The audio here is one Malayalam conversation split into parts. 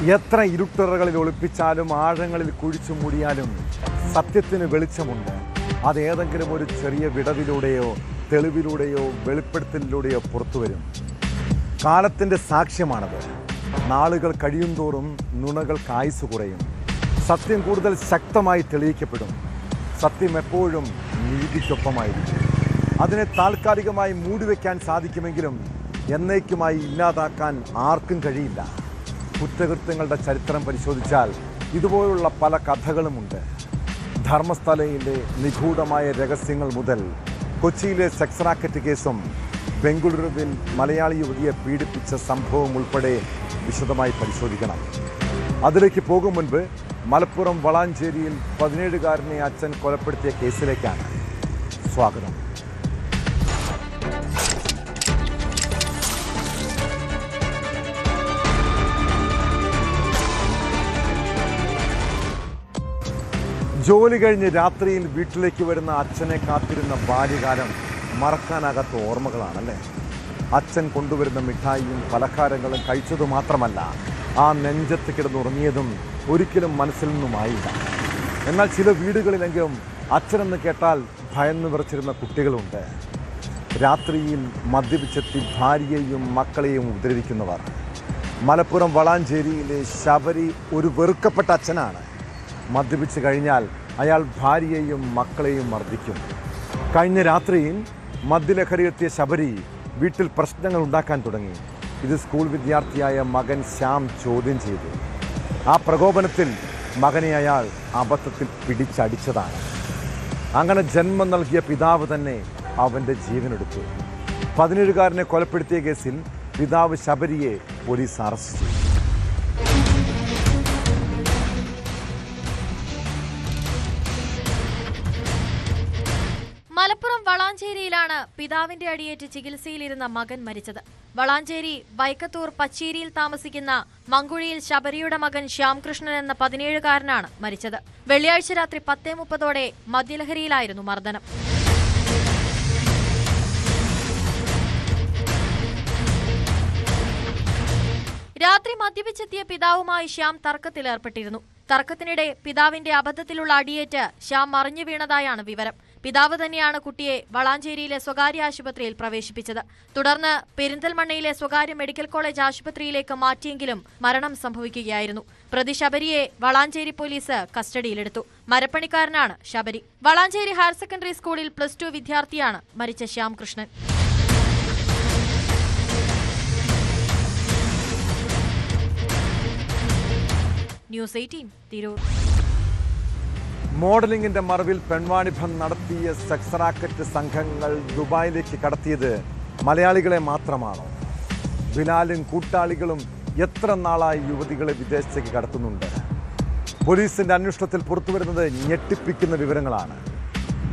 എത്ര ഇരുട്ടറകളിൽ ഒളിപ്പിച്ചാലും ആഴങ്ങളിൽ കുഴിച്ചു മൂടിയാലും സത്യത്തിന് വെളിച്ചമുണ്ട്. അതേതെങ്കിലും ഒരു ചെറിയ വിടവിലൂടെയോ തെളിവിലൂടെയോ വെളിപ്പെടുത്തലിലൂടെയോ പുറത്തു വരും. കാലത്തിൻ്റെ സാക്ഷ്യമാണത്. നാളുകൾ കഴിയുന്തോറും നുണകൾക്ക് ആയുസ് കുറയും. സത്യം കൂടുതൽ ശക്തമായി തെളിയിക്കപ്പെടും. സത്യം എപ്പോഴും നീതിക്കൊപ്പമായിരിക്കും. അതിനെ താൽക്കാലികമായി മൂടിവെക്കാൻ സാധിക്കുമെങ്കിലും എന്നേക്കുമായി ഇല്ലാതാക്കാൻ ആർക്കും കഴിയില്ല. കുറ്റകൃത്യങ്ങളുടെ ചരിത്രം പരിശോധിച്ചാൽ ഇതുപോലുള്ള പല കഥകളുമുണ്ട്. ധർമ്മസ്ഥലയിലെ നിഗൂഢമായ രഹസ്യങ്ങൾ മുതൽ കൊച്ചിയിലെ സെക്സ് റാക്കറ്റ് കേസും ബംഗളൂരുവിൽ മലയാളി യുവതിയെ പീഡിപ്പിച്ച സംഭവം ഉൾപ്പെടെ വിശദമായി പരിശോധിക്കണം. അതിലേക്ക് പോകും മുൻപ് മലപ്പുറം വളാഞ്ചേരിയിൽ 17-കാരനെ അച്ഛൻ കൊലപ്പെടുത്തിയ കേസിലേക്കാണ് സ്വാഗതം. ജോലി കഴിഞ്ഞ് രാത്രിയിൽ വീട്ടിലേക്ക് വരുന്ന അച്ഛനെ കാത്തിരുന്ന ബാല്യകാലം മറക്കാനാകാത്ത ഓർമ്മകളാണല്ലേ. അച്ഛൻ കൊണ്ടുവരുന്ന മിഠായിയും പലഹാരങ്ങളും കഴിച്ചതു മാത്രമല്ല, ആ നെഞ്ചത്ത് കിടന്നുറങ്ങിയതും ഒരിക്കലും മനസ്സിൽ നിന്നുമായില്ല. എന്നാൽ ചില വീടുകളിലെങ്കിലും അച്ഛനെന്ന് കേട്ടാൽ ഭയന്ന് വിറച്ചിരുന്ന കുട്ടികളുണ്ട്. രാത്രിയിൽ മദ്യപിച്ചെത്തി ഭാര്യയെയും മക്കളെയും ഉപദ്രവിക്കുന്നവർ. മലപ്പുറം വളാഞ്ചേരിയിലെ ശബരി ഒരു വെറുക്കപ്പെട്ട അച്ഛനാണ്. മദ്യപിച്ച് കഴിഞ്ഞാൽ അയാൾ ഭാര്യയെയും മക്കളെയും മർദ്ദിക്കും. കഴിഞ്ഞ രാത്രിയിൽ മദ്യലഹരിയെത്തിയ ശബരി വീട്ടിൽ പ്രശ്നങ്ങൾ ഉണ്ടാക്കാൻ തുടങ്ങി. ഇത് സ്കൂൾ വിദ്യാർത്ഥിയായ മകൻ ശ്യാം ചോദ്യം ചെയ്തു. ആ പ്രകോപനത്തിൽ മകനെ അയാൾ അബദ്ധത്തിൽ പിടിച്ചടിച്ചതാണ്. അങ്ങനെ ജന്മം നൽകിയ പിതാവ് തന്നെ അവൻ്റെ ജീവനെടുത്തു. 17-കാരനെ കൊലപ്പെടുത്തിയ കേസിൽ പിതാവ് ശബരിയെ പോലീസ് അറസ്റ്റ് ചെയ്തു. മലപ്പുറം വളാഞ്ചേരിയിലാണ് പിതാവിന്റെ അടിയേറ്റ് ചികിത്സയിലിരുന്ന മകൻ മരിച്ചത്. വളാഞ്ചേരി വൈക്കത്തൂർ പച്ചേരിയിൽ താമസിക്കുന്ന മങ്കുഴിയിൽ ശബരിയുടെ മകൻ ശ്യാംകൃഷ്ണൻ എന്ന 17-കാരനാണ് മരിച്ചത്. വെള്ളിയാഴ്ച രാത്രി 10:30 മദ്യലഹരിയിലായിരുന്നു മർദ്ദനം. രാത്രി മദ്യപിച്ചെത്തിയ പിതാവുമായി ശ്യാം തർക്കത്തിലേർപ്പെട്ടിരുന്നു. തർക്കത്തിനിടെ പിതാവിന്റെ അബദ്ധത്തിലുള്ള അടിയേറ്റ് ശ്യാം മറിഞ്ഞു വീണതായാണ് വിവരം. പിതാവ് തന്നെയാണ് കുട്ടിയെ വളാഞ്ചേരിയിലെ സ്വകാര്യ ആശുപത്രിയിൽ പ്രവേശിപ്പിച്ചത്. തുടർന്ന് പെരിന്തൽമണ്ണയിലെ സ്വകാര്യ മെഡിക്കൽ കോളേജ് ആശുപത്രിയിലേക്ക് മാറ്റിയെങ്കിലും മരണം സംഭവിക്കുകയായിരുന്നു. പ്രതി ശബരിയെ വളാഞ്ചേരി പോലീസ് കസ്റ്റഡിയിലെടുത്തു. മരപ്പണിക്കാരനാണ് ശബരി. വളാഞ്ചേരി ഹയർ സെക്കൻഡറി സ്കൂളിൽ +2 വിദ്യാർത്ഥിയാണ് മരിച്ച ശ്യാംകൃഷ്ണൻ. ന്യൂസ് 18 തിരൂർ. മോഡലിംഗിന്റെ മറവിൽ പെൺവാണിഭം നടത്തിയ സെക്സ് റാക്കറ്റ് സംഘങ്ങൾ ദുബായിലേക്ക് കടത്തിയത് മലയാളികളെ മാത്രമാണോ? ബിലാലും കൂട്ടാളികളും എത്ര നാളായി യുവതികളെ വിദേശത്തേക്ക് കടത്തുന്നുണ്ട്? പോലീസിന്റെ അന്വേഷണത്തിൽ പുറത്തുവരുന്നത് ഞെട്ടിപ്പിക്കുന്ന വിവരങ്ങളാണ്.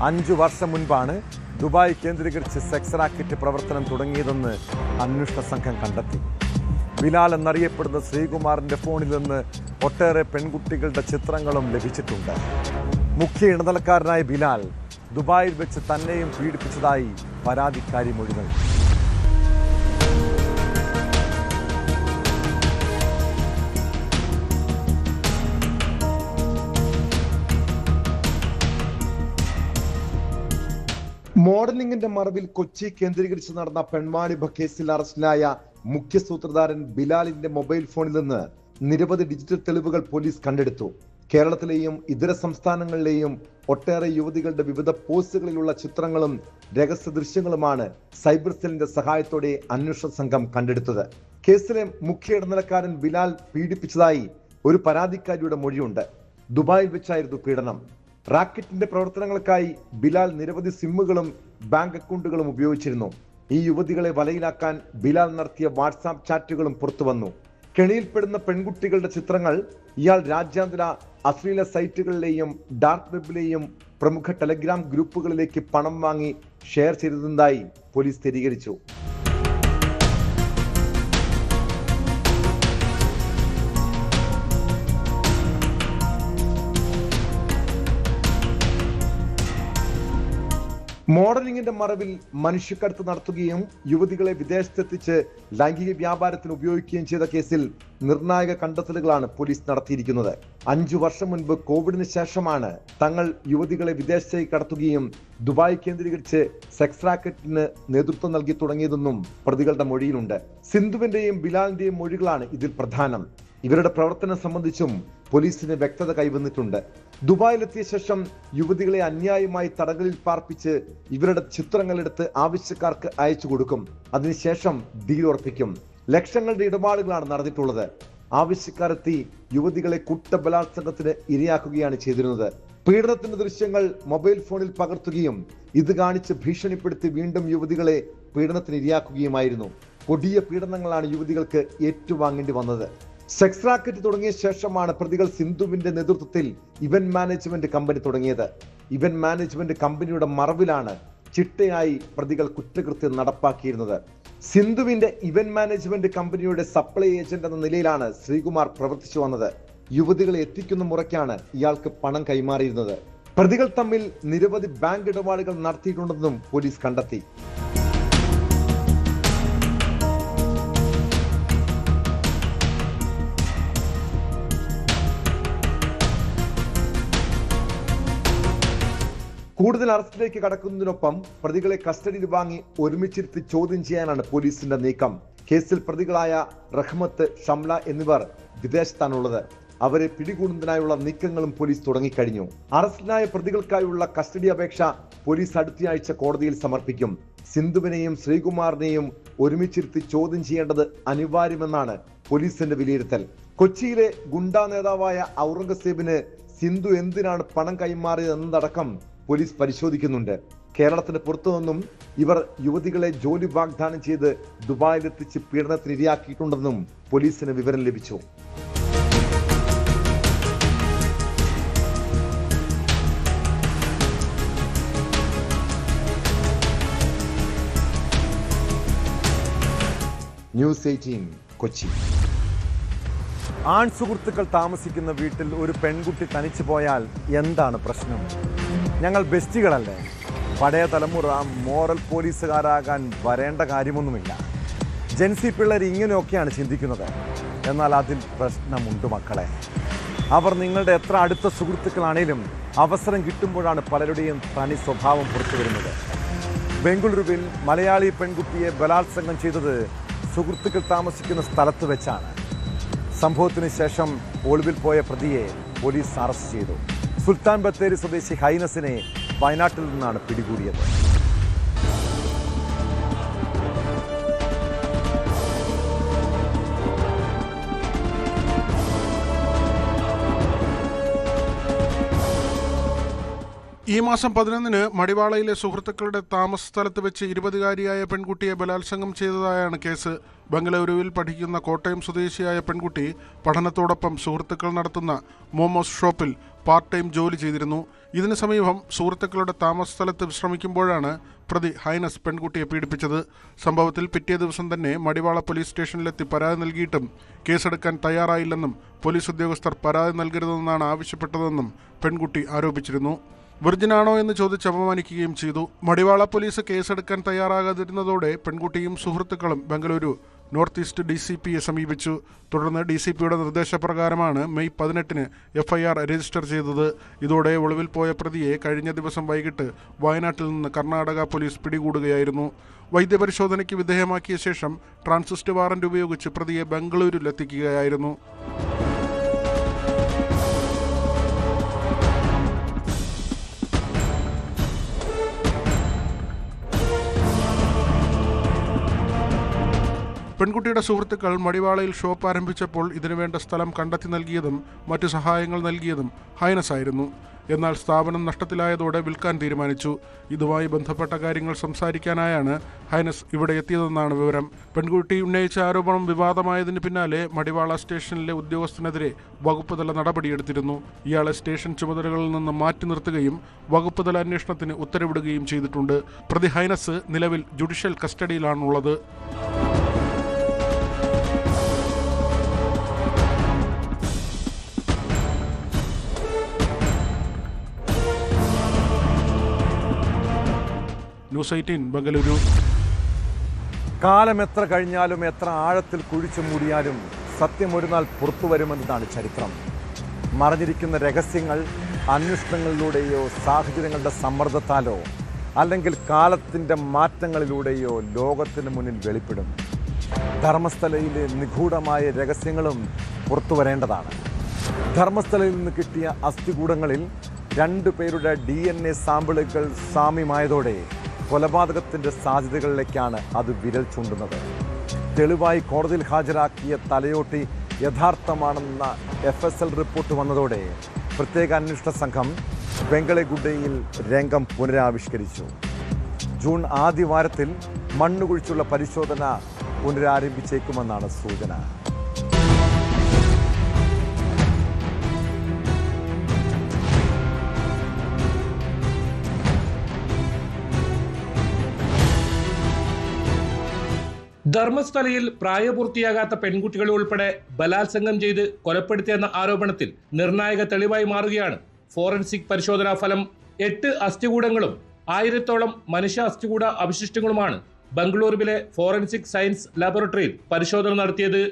5 വർഷം മുൻപാണ് ദുബായ് കേന്ദ്രീകരിച്ച് സെക്സ് റാക്കറ്റ് പ്രവർത്തനം തുടങ്ങിയതെന്ന് അന്വേഷണ സംഘം കണ്ടെത്തി. ബിലാൽ എന്നറിയപ്പെടുന്ന ശ്രീകുമാറിന്റെ ഫോണിൽ നിന്ന് ഒട്ടേറെ പെൺകുട്ടികളുടെ ചിത്രങ്ങളും ലഭിച്ചിട്ടുണ്ട്. മുഖ്യ ഇടനിലക്കാരനായ ബിലാൽ ദുബായിൽ വെച്ച് തന്നെയും പീഡിപ്പിച്ചതായി പരാതിക്കാരി മൊഴി നൽകി. മോഡലിംഗിന്റെ മറവിൽ കൊച്ചി കേന്ദ്രീകരിച്ച് നടന്ന പെൺവാണിഭ കേസിൽ അറസ്റ്റിലായ മുഖ്യ സൂത്രധാരൻ ബിലാലിന്റെ മൊബൈൽ ഫോണിൽ നിന്ന് നിരവധി ഡിജിറ്റൽ തെളിവുകൾ പോലീസ് കണ്ടെടുത്തു. കേരളത്തിലെയും ഇതര സംസ്ഥാനങ്ങളിലെയും ഒട്ടേറെ യുവതികളുടെ വിവിധ പോസ്റ്റുകളിലുള്ള ചിത്രങ്ങളും രഹസ്യ ദൃശ്യങ്ങളുമാണ് സൈബർ സെല്ലിന്റെ സഹായത്തോടെ അന്വേഷണ സംഘം കണ്ടെടുത്തത്. കേസിലെ മുഖ്യ ഇടനിലക്കാരൻ ബിലാൽ പീഡിപ്പിച്ചതായി ഒരു പരാതിക്കാരിയുടെ മൊഴിയുണ്ട്. ദുബായിൽ വെച്ചായിരുന്നു പീഡനം. റാക്കറ്റിന്റെ പ്രവർത്തനങ്ങൾക്കായി ബിലാൽ നിരവധി സിമ്മുകളും ബാങ്ക് അക്കൗണ്ടുകളും ഉപയോഗിച്ചിരുന്നു. ഈ യുവതികളെ വലയിലാക്കാൻ ബിലാൽ നടത്തിയ വാട്സാപ്പ് ചാറ്റുകളും പുറത്തുവന്നു. കെണിയിൽപ്പെടുന്ന പെൺകുട്ടികളുടെ ചിത്രങ്ങൾ ഇയാൾ രാജ്യാന്തര അശ്ലീല സൈറ്റുകളിലെയും ഡാർക്ക് വെബിലെയും പ്രമുഖ ടെലഗ്രാം ഗ്രൂപ്പുകളിലേക്ക് പണം വാങ്ങി ഷെയർ ചെയ്തതായി പോലീസ് സ്ഥിരീകരിച്ചു. മോഡലിംഗിന്റെ മറവിൽ മനുഷ്യക്കടത്ത് നടത്തുകയും യുവതികളെ വിദേശത്തെത്തിച്ച് ലൈംഗിക വ്യാപാരത്തിന് ഉപയോഗിക്കുകയും ചെയ്ത കേസിൽ നിർണായക കണ്ടെത്തലുകളാണ് പോലീസ് നടത്തിയിരിക്കുന്നത്. 5 വർഷം മുൻപ് കോവിഡിന് ശേഷമാണ് തങ്ങൾ യുവതികളെ വിദേശത്തേക്ക് കടത്തുകയും ദുബായ് കേന്ദ്രീകരിച്ച് സെക്സ് റാക്കറ്റിന് നേതൃത്വം നൽകി തുടങ്ങിയതെന്നും പ്രതികളുടെ മൊഴിയിലുണ്ട്. സിന്ധുവിന്റെയും ബിലാലിന്റെയും മൊഴികളാണ് ഇതിൽ പ്രധാനം. ഇവരുടെ പ്രവർത്തനം സംബന്ധിച്ചും പോലീസിന് വ്യക്തത കൈവന്നിട്ടുണ്ട്. ദുബായിലെത്തിയ ശേഷം യുവതികളെ അന്യായമായി തടങ്കലിൽ പാർപ്പിച്ച് ഇവരുടെ ചിത്രങ്ങളെടുത്ത് ആവശ്യക്കാർക്ക് അയച്ചു കൊടുക്കും. അതിനുശേഷം ഡീൽ ഉറപ്പിക്കും. ലക്ഷങ്ങളുടെ ഇടപാടുകളാണ് നടന്നിട്ടുള്ളത്. ആവശ്യക്കാരെത്തി യുവതികളെ ബലാത്സംഗത്തിന് ഇരയാക്കുകയാണ് ചെയ്തിരുന്നത്. പീഡനത്തിന്റെ ദൃശ്യങ്ങൾ മൊബൈൽ ഫോണിൽ പകർത്തുകയും ഇത് കാണിച്ച് ഭീഷണിപ്പെടുത്തി വീണ്ടും യുവതികളെ പീഡനത്തിന് ഇരയാക്കുകയുമായിരുന്നു. കൊടിയ പീഡനങ്ങളാണ് യുവതികൾക്ക് ഏറ്റുവാങ്ങേണ്ടി വന്നത്. സെക്സ് റാക്കറ്റ് തുടങ്ങിയ ശേഷമാണ് പ്രതികൾ സിന്ധുവിന്റെ നേതൃത്വത്തിൽ ഇവന്റ് മാനേജ്മെന്റ് കമ്പനി തുടങ്ങിയത്. ഇവന്റ് മാനേജ്മെന്റ് കമ്പനിയുടെ മറവിലാണ് ചിട്ടയായി പ്രതികൾ കുറ്റകൃത്യം നടപ്പാക്കിയിരുന്നത്. സിന്ധുവിന്റെ ഇവന്റ് മാനേജ്മെന്റ് കമ്പനിയുടെ സപ്ലൈ ഏജന്റ് എന്ന നിലയിലാണ് ശ്രീകുമാർ പ്രവർത്തിച്ചു വന്നത്. യുവതികളെ എത്തിക്കുന്ന മുറയ്ക്കാണ് ഇയാൾക്ക് പണം കൈമാറിയിരുന്നത്. പ്രതികൾ തമ്മിൽ നിരവധി ബാങ്ക് ഇടപാടുകൾ നടത്തിയിട്ടുണ്ടെന്നും പോലീസ് കണ്ടെത്തി. കൂടുതൽ അറസ്റ്റിലേക്ക് കടക്കുന്നതിനൊപ്പം പ്രതികളെ കസ്റ്റഡിയിൽ വാങ്ങി ഒരുമിച്ചിരുത്തി ചോദ്യം ചെയ്യാനാണ് പോലീസിന്റെ നീക്കം. കേസിൽ പ്രതികളായ റഹ്മത്ത്, ഷംല എന്നിവർ വിദേശത്താണുള്ളത്. അവരെ പിടികൂടുന്നതിനായുള്ള നീക്കങ്ങളും പോലീസ് തുടങ്ങിക്കഴിഞ്ഞു. അറസ്റ്റിലായ പ്രതികൾക്കായുള്ള കസ്റ്റഡി അപേക്ഷ പോലീസ് അടുത്തയാഴ്ച കോടതിയിൽ സമർപ്പിക്കും. സിന്ധുവിനെയും ശ്രീകുമാറിനെയും ഒരുമിച്ചിരുത്തി ചോദ്യം ചെയ്യേണ്ടത് അനിവാര്യമെന്നാണ് പോലീസിന്റെ വിലയിരുത്തൽ. കൊച്ചിയിലെ ഗുണ്ടാ നേതാവായ ഔറംഗസേബിന് സിന്ധു എന്തിനാണ് പണം കൈമാറിയതെന്നതടക്കം പോലീസ് പരിശോധിക്കുന്നുണ്ട്. കേരളത്തിന് പുറത്തുനിന്നും ഇവർ യുവതികളെ ജോലി വാഗ്ദാനം ചെയ്ത് ദുബായിലെത്തിച്ച് പീഡനത്തിന് ഇരയാക്കിയിട്ടുണ്ടെന്നും പോലീസിന് വിവരം ലഭിച്ചു. ന്യൂസ് 18 കൊച്ചി. ആൺ സുഹൃത്തുക്കൾ താമസിക്കുന്ന വീട്ടിൽ ഒരു പെൺകുട്ടി തനിച്ചു പോയാൽ എന്താണ് പ്രശ്നം? ഞങ്ങൾ ബെസ്റ്റികളല്ലേ? പഴയ തലമുറ മോറൽ പോലീസുകാരാകാൻ വരേണ്ട കാര്യമൊന്നുമില്ല. ജെൻസി പിള്ളേർ ഇങ്ങനെയൊക്കെയാണ് ചിന്തിക്കുന്നത്. എന്നാൽ അതിൽ പ്രശ്നമുണ്ട് മക്കളെ. അവർ നിങ്ങളുടെ എത്ര അടുത്ത സുഹൃത്തുക്കളാണേലും അവസരം കിട്ടുമ്പോഴാണ് പലരുടെയും തനി സ്വഭാവം പുറത്തു വരുന്നത്. ബംഗളൂരുവിൽ മലയാളി പെൺകുട്ടിയെ ബലാത്സംഗം ചെയ്തത് സുഹൃത്തുക്കൾ താമസിക്കുന്ന സ്ഥലത്ത് വെച്ചാണ്. സംഭവത്തിന് ശേഷം ഒളിവിൽ പോയ പ്രതിയെ പോലീസ് അറസ്റ്റ് ചെയ്തു. സുൽത്താൻ ബത്തേരി സ്വദേശി ഹൈനസിനെ വയനാട്ടിൽ നിന്നാണ് പിടികൂടിയത്. ഈ മാസം 11-ന് മടിവാളയിലെ സുഹൃത്തുക്കളുടെ താമസ സ്ഥലത്ത് വെച്ച് 20-കാരിയായ പെൺകുട്ടിയെ ബലാത്സംഗം ചെയ്തതായാണ് കേസ്. ബംഗളൂരുവിൽ പഠിക്കുന്ന കോട്ടയം സ്വദേശിയായ പെൺകുട്ടി പഠനത്തോടൊപ്പം സുഹൃത്തുക്കൾ നടത്തുന്ന മോമോസ് ഷോപ്പിൽ പാർട്ട് ടൈം ജോലി ചെയ്തിരുന്നു. ഇതിനു സമീപം സുഹൃത്തുക്കളുടെ താമസ സ്ഥലത്ത് വിശ്രമിക്കുമ്പോഴാണ് പ്രതി ഹൈനസ് പെൺകുട്ടിയെ പീഡിപ്പിച്ചത്. സംഭവത്തിൽ പിറ്റേ ദിവസം തന്നെ മടിവാള പോലീസ് സ്റ്റേഷനിലെത്തി പരാതി നൽകിയിട്ടും കേസെടുക്കാൻ തയ്യാറായില്ലെന്നും പോലീസ് ഉദ്യോഗസ്ഥർ പരാതി നൽകരുതെന്നാണ് ആവശ്യപ്പെട്ടതെന്നും പെൺകുട്ടി ആരോപിച്ചിരുന്നു. വെർജിനാണോ എന്ന് ചോദിച്ച് അപമാനിക്കുകയും ചെയ്തു. മടിവാള പോലീസ് കേസെടുക്കാൻ തയ്യാറാകാതിരുന്നതോടെ പെൺകുട്ടിയും സുഹൃത്തുക്കളും ബംഗളൂരു നോർത്ത് ഈസ്റ്റ് DCPയെ സമീപിച്ചു. തുടർന്ന് DCPയുടെ നിർദ്ദേശപ്രകാരമാണ് മെയ് 18-ന് FIR രജിസ്റ്റർ ചെയ്തത്. ഇതോടെ ഒളിവിൽ പോയ പ്രതിയെ കഴിഞ്ഞ ദിവസം വൈകിട്ട് വയനാട്ടിൽ നിന്ന് കർണാടക പോലീസ് പിടികൂടുകയായിരുന്നു. വൈദ്യപരിശോധനയ്ക്ക് വിധേയമാക്കിയ ശേഷം ട്രാൻസിസ്റ്റ് വാറന്റ് ഉപയോഗിച്ച് പ്രതിയെ ബംഗളൂരുവിലെത്തിക്കുകയായിരുന്നു. പെൺകുട്ടിയുടെ സുഹൃത്തുക്കൾ മടിവാളയിൽ ഷോപ്പ് ആരംഭിച്ചപ്പോൾ ഇതിനുവേണ്ട സ്ഥലം കണ്ടെത്തി നൽകിയതും മറ്റു സഹായങ്ങൾ നൽകിയതും ഹൈനസായിരുന്നു. എന്നാൽ സ്ഥാപനം നഷ്ടത്തിലായതോടെ വിൽക്കാൻ തീരുമാനിച്ചു. ഇതുമായി ബന്ധപ്പെട്ട കാര്യങ്ങൾ സംസാരിക്കാനായാണ് ഹൈനസ് ഇവിടെ എത്തിയതെന്നാണ് വിവരം. പെൺകുട്ടി ഉന്നയിച്ച ആരോപണം വിവാദമായതിന് പിന്നാലെ മടിവാള സ്റ്റേഷനിലെ ഉദ്യോഗസ്ഥനെതിരെ വകുപ്പുതല നടപടിയെടുത്തിരുന്നു. ഇയാളെ സ്റ്റേഷൻ ചുമതലകളിൽ നിന്ന് മാറ്റി നിർത്തുകയും വകുപ്പുതല അന്വേഷണത്തിന് ഉത്തരവിടുകയും ചെയ്തിട്ടുണ്ട്. പ്രതി ഹൈനസ് നിലവിൽ ജുഡീഷ്യൽ കസ്റ്റഡിയിലാണുള്ളത്. ന്യൂസ് 18 ബംഗളൂരു. കാലം എത്ര കഴിഞ്ഞാലും എത്ര ആഴത്തിൽ കുഴിച്ചു മൂടിയാലും സത്യം ഒരു നാൾ പുറത്തു വരുമെന്നതാണ് ചരിത്രം. മറഞ്ഞിരിക്കുന്ന രഹസ്യങ്ങൾ അന്വേഷണങ്ങളിലൂടെയോ സാഹചര്യങ്ങളുടെ സമ്മർദ്ദത്താലോ അല്ലെങ്കിൽ കാലത്തിൻ്റെ മാറ്റങ്ങളിലൂടെയോ ലോകത്തിന് മുന്നിൽ വെളിപ്പെടും. ധർമ്മസ്ഥലയിലെ നിഗൂഢമായ രഹസ്യങ്ങളും പുറത്തു വരേണ്ടതാണ്. ധർമ്മസ്ഥലയിൽ നിന്ന് കിട്ടിയ അസ്ഥികൂടങ്ങളിൽ 2 പേരുടെ DNA സാമ്പിളുകൾ സാമ്യമായതോടെ കൊലപാതകത്തിൻ്റെ സാധ്യതകളിലേക്കാണ് അത് വിരൽ ചൂണ്ടുന്നത്. തെളിവായി കോടതിയിൽ ഹാജരാക്കിയ തലയോട്ടി യഥാർത്ഥമാണെന്ന FSL റിപ്പോർട്ട് വന്നതോടെ പ്രത്യേക അന്വേഷണ സംഘം ബംഗളഗുഡയിൽ രംഗം പുനരാവിഷ്കരിച്ചു. ജൂൺ ആദ്യ വാരത്തിൽ മണ്ണുകുഴിച്ചുള്ള പരിശോധന പുനരാരംഭിച്ചേക്കുമെന്നാണ് സൂചന. ധർമ്മസ്ഥലയിൽ പ്രായപൂർത്തിയാകാത്ത പെൺകുട്ടികളെ ഉൾപ്പെടെ ബലാത്സംഗം ചെയ്ത് കൊലപ്പെടുത്തിയെന്ന ആരോപണത്തിൽ നിർണായക തെളിവായി മാറുകയാണ് ഫോറൻസിക് പരിശോധനാ ഫലം. 8 അസ്ഥികൂടങ്ങളും 1000-ഓളം മനുഷ്യ അസ്ഥികൂട അവശിഷ്ടങ്ങളുമാണ് ബംഗളൂരുവിലെ ഫോറൻസിക് സയൻസ് ലാബോറട്ടറിയിൽ പരിശോധന നടത്തിയത്.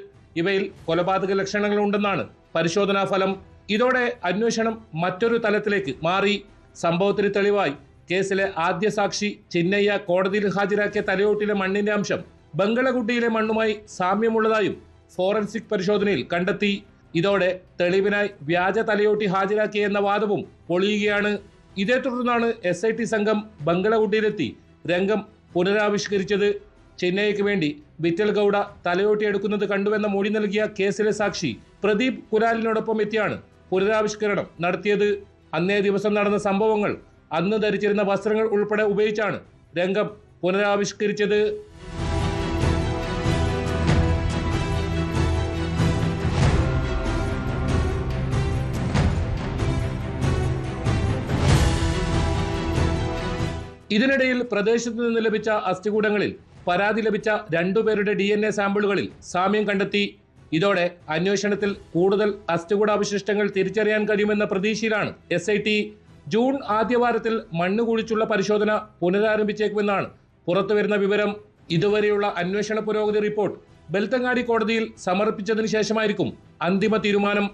ഇവയിൽ കൊലപാതക ലക്ഷണങ്ങളുണ്ടെന്നാണ് പരിശോധനാ ഫലം. ഇതോടെ അന്വേഷണം മറ്റൊരു തലത്തിലേക്ക് മാറി. സംഭവത്തിന് തെളിവായി കേസിലെ ആദ്യ സാക്ഷി ചിന്നയ്യ കോടതിയിൽ ഹാജരാക്കിയ തലയോട്ടിലെ മണ്ണിന്റെ അംശം ബംഗളഗുഡയിലെ മണ്ണുമായി സാമ്യമുള്ളതായും ഫോറൻസിക് പരിശോധനയിൽ കണ്ടെത്തി. ഇതോടെ തെളിവിനായി വ്യാജ തലയോട്ടി ഹാജരാക്കിയെന്ന വാദവും പൊളിയുകയാണ്. ഇതേ തുടർന്നാണ് SIT സംഘം ബംഗളഗുഡയിലെത്തി രംഗം പുനരാവിഷ്കരിച്ചത്. ചെന്നൈക്ക് വേണ്ടി വിറ്റൽ ഗൌഡ തലയോട്ടി എടുക്കുന്നത് കണ്ടുവെന്ന മൊഴി നൽകിയ കേസിലെ സാക്ഷി പ്രദീപ് കുലാലിനോടൊപ്പം എത്തിയാണ് പുനരാവിഷ്കരണം നടത്തിയത്. അന്നേ ദിവസം നടന്ന സംഭവങ്ങൾ അന്ന് ധരിച്ചിരുന്ന വസ്ത്രങ്ങൾ ഉൾപ്പെടെ ഉപയോഗിച്ചാണ് രംഗം പുനരാവിഷ്കരിച്ചത്. ഇതിനിടയിൽ പ്രദേശത്ത് നിന്ന് ലഭിച്ച അസ്ഥികൂടങ്ങളിൽ പരാതി ലഭിച്ച 2 പേരുടെ DNA സാമ്പിളുകളിൽ സാമ്യം കണ്ടെത്തി. ഇതോടെ അന്വേഷണത്തിൽ കൂടുതൽ അസ്ഥികൂടാവശിഷ്ടങ്ങൾ തിരിച്ചറിയാൻ കഴിയുമെന്ന പ്രതീക്ഷയിലാണ് SIT. ജൂൺ ആദ്യവാരത്തിൽ മണ്ണ് കുഴിച്ചുള്ള പരിശോധന പുനരാരംഭിച്ചേക്കുമെന്നാണ് പുറത്തുവരുന്ന വിവരം. ഇതുവരെയുള്ള അന്വേഷണ പുരോഗതി റിപ്പോർട്ട് ബെൽത്തങ്ങാടി കോടതിയിൽ സമർപ്പിച്ചതിന് ശേഷമായിരിക്കും അന്തിമ തീരുമാനം.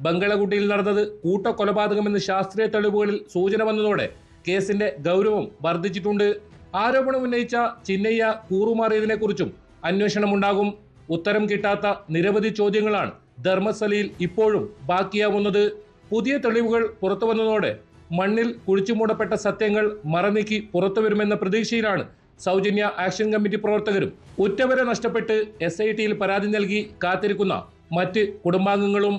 ബംഗളഗുഡയിൽ നടന്നത് കൂട്ടക്കൊലപാതകമെന്ന് ശാസ്ത്രീയ തെളിവുകളിൽ സൂചന വന്നതോടെ കേസിന്റെ ഗൗരവം വർദ്ധിച്ചിട്ടുണ്ട്. ആരോപണം ഉന്നയിച്ച ചിന്നയ്യ കൂറുമാറിയതിനെക്കുറിച്ചും അന്വേഷണമുണ്ടാകും. ഉത്തരം കിട്ടാത്ത നിരവധി ചോദ്യങ്ങളാണ് ധർമ്മസ്ഥലയിൽ ഇപ്പോഴും ബാക്കിയാവുന്നത്. പുതിയ തെളിവുകൾ പുറത്തു വന്നതോടെ മണ്ണിൽ കുഴിച്ചുമൂടപ്പെട്ട സത്യങ്ങൾ മറനീക്കി പുറത്തുവരുമെന്ന പ്രതീക്ഷയിലാണ് സൗജന്യ ആക്ഷൻ കമ്മിറ്റി പ്രവർത്തകരും ഉറ്റവരെ നഷ്ടപ്പെട്ട് SITയിൽ പരാതി നൽകി കാത്തിരിക്കുന്ന മറ്റ് കുടുംബാംഗങ്ങളും.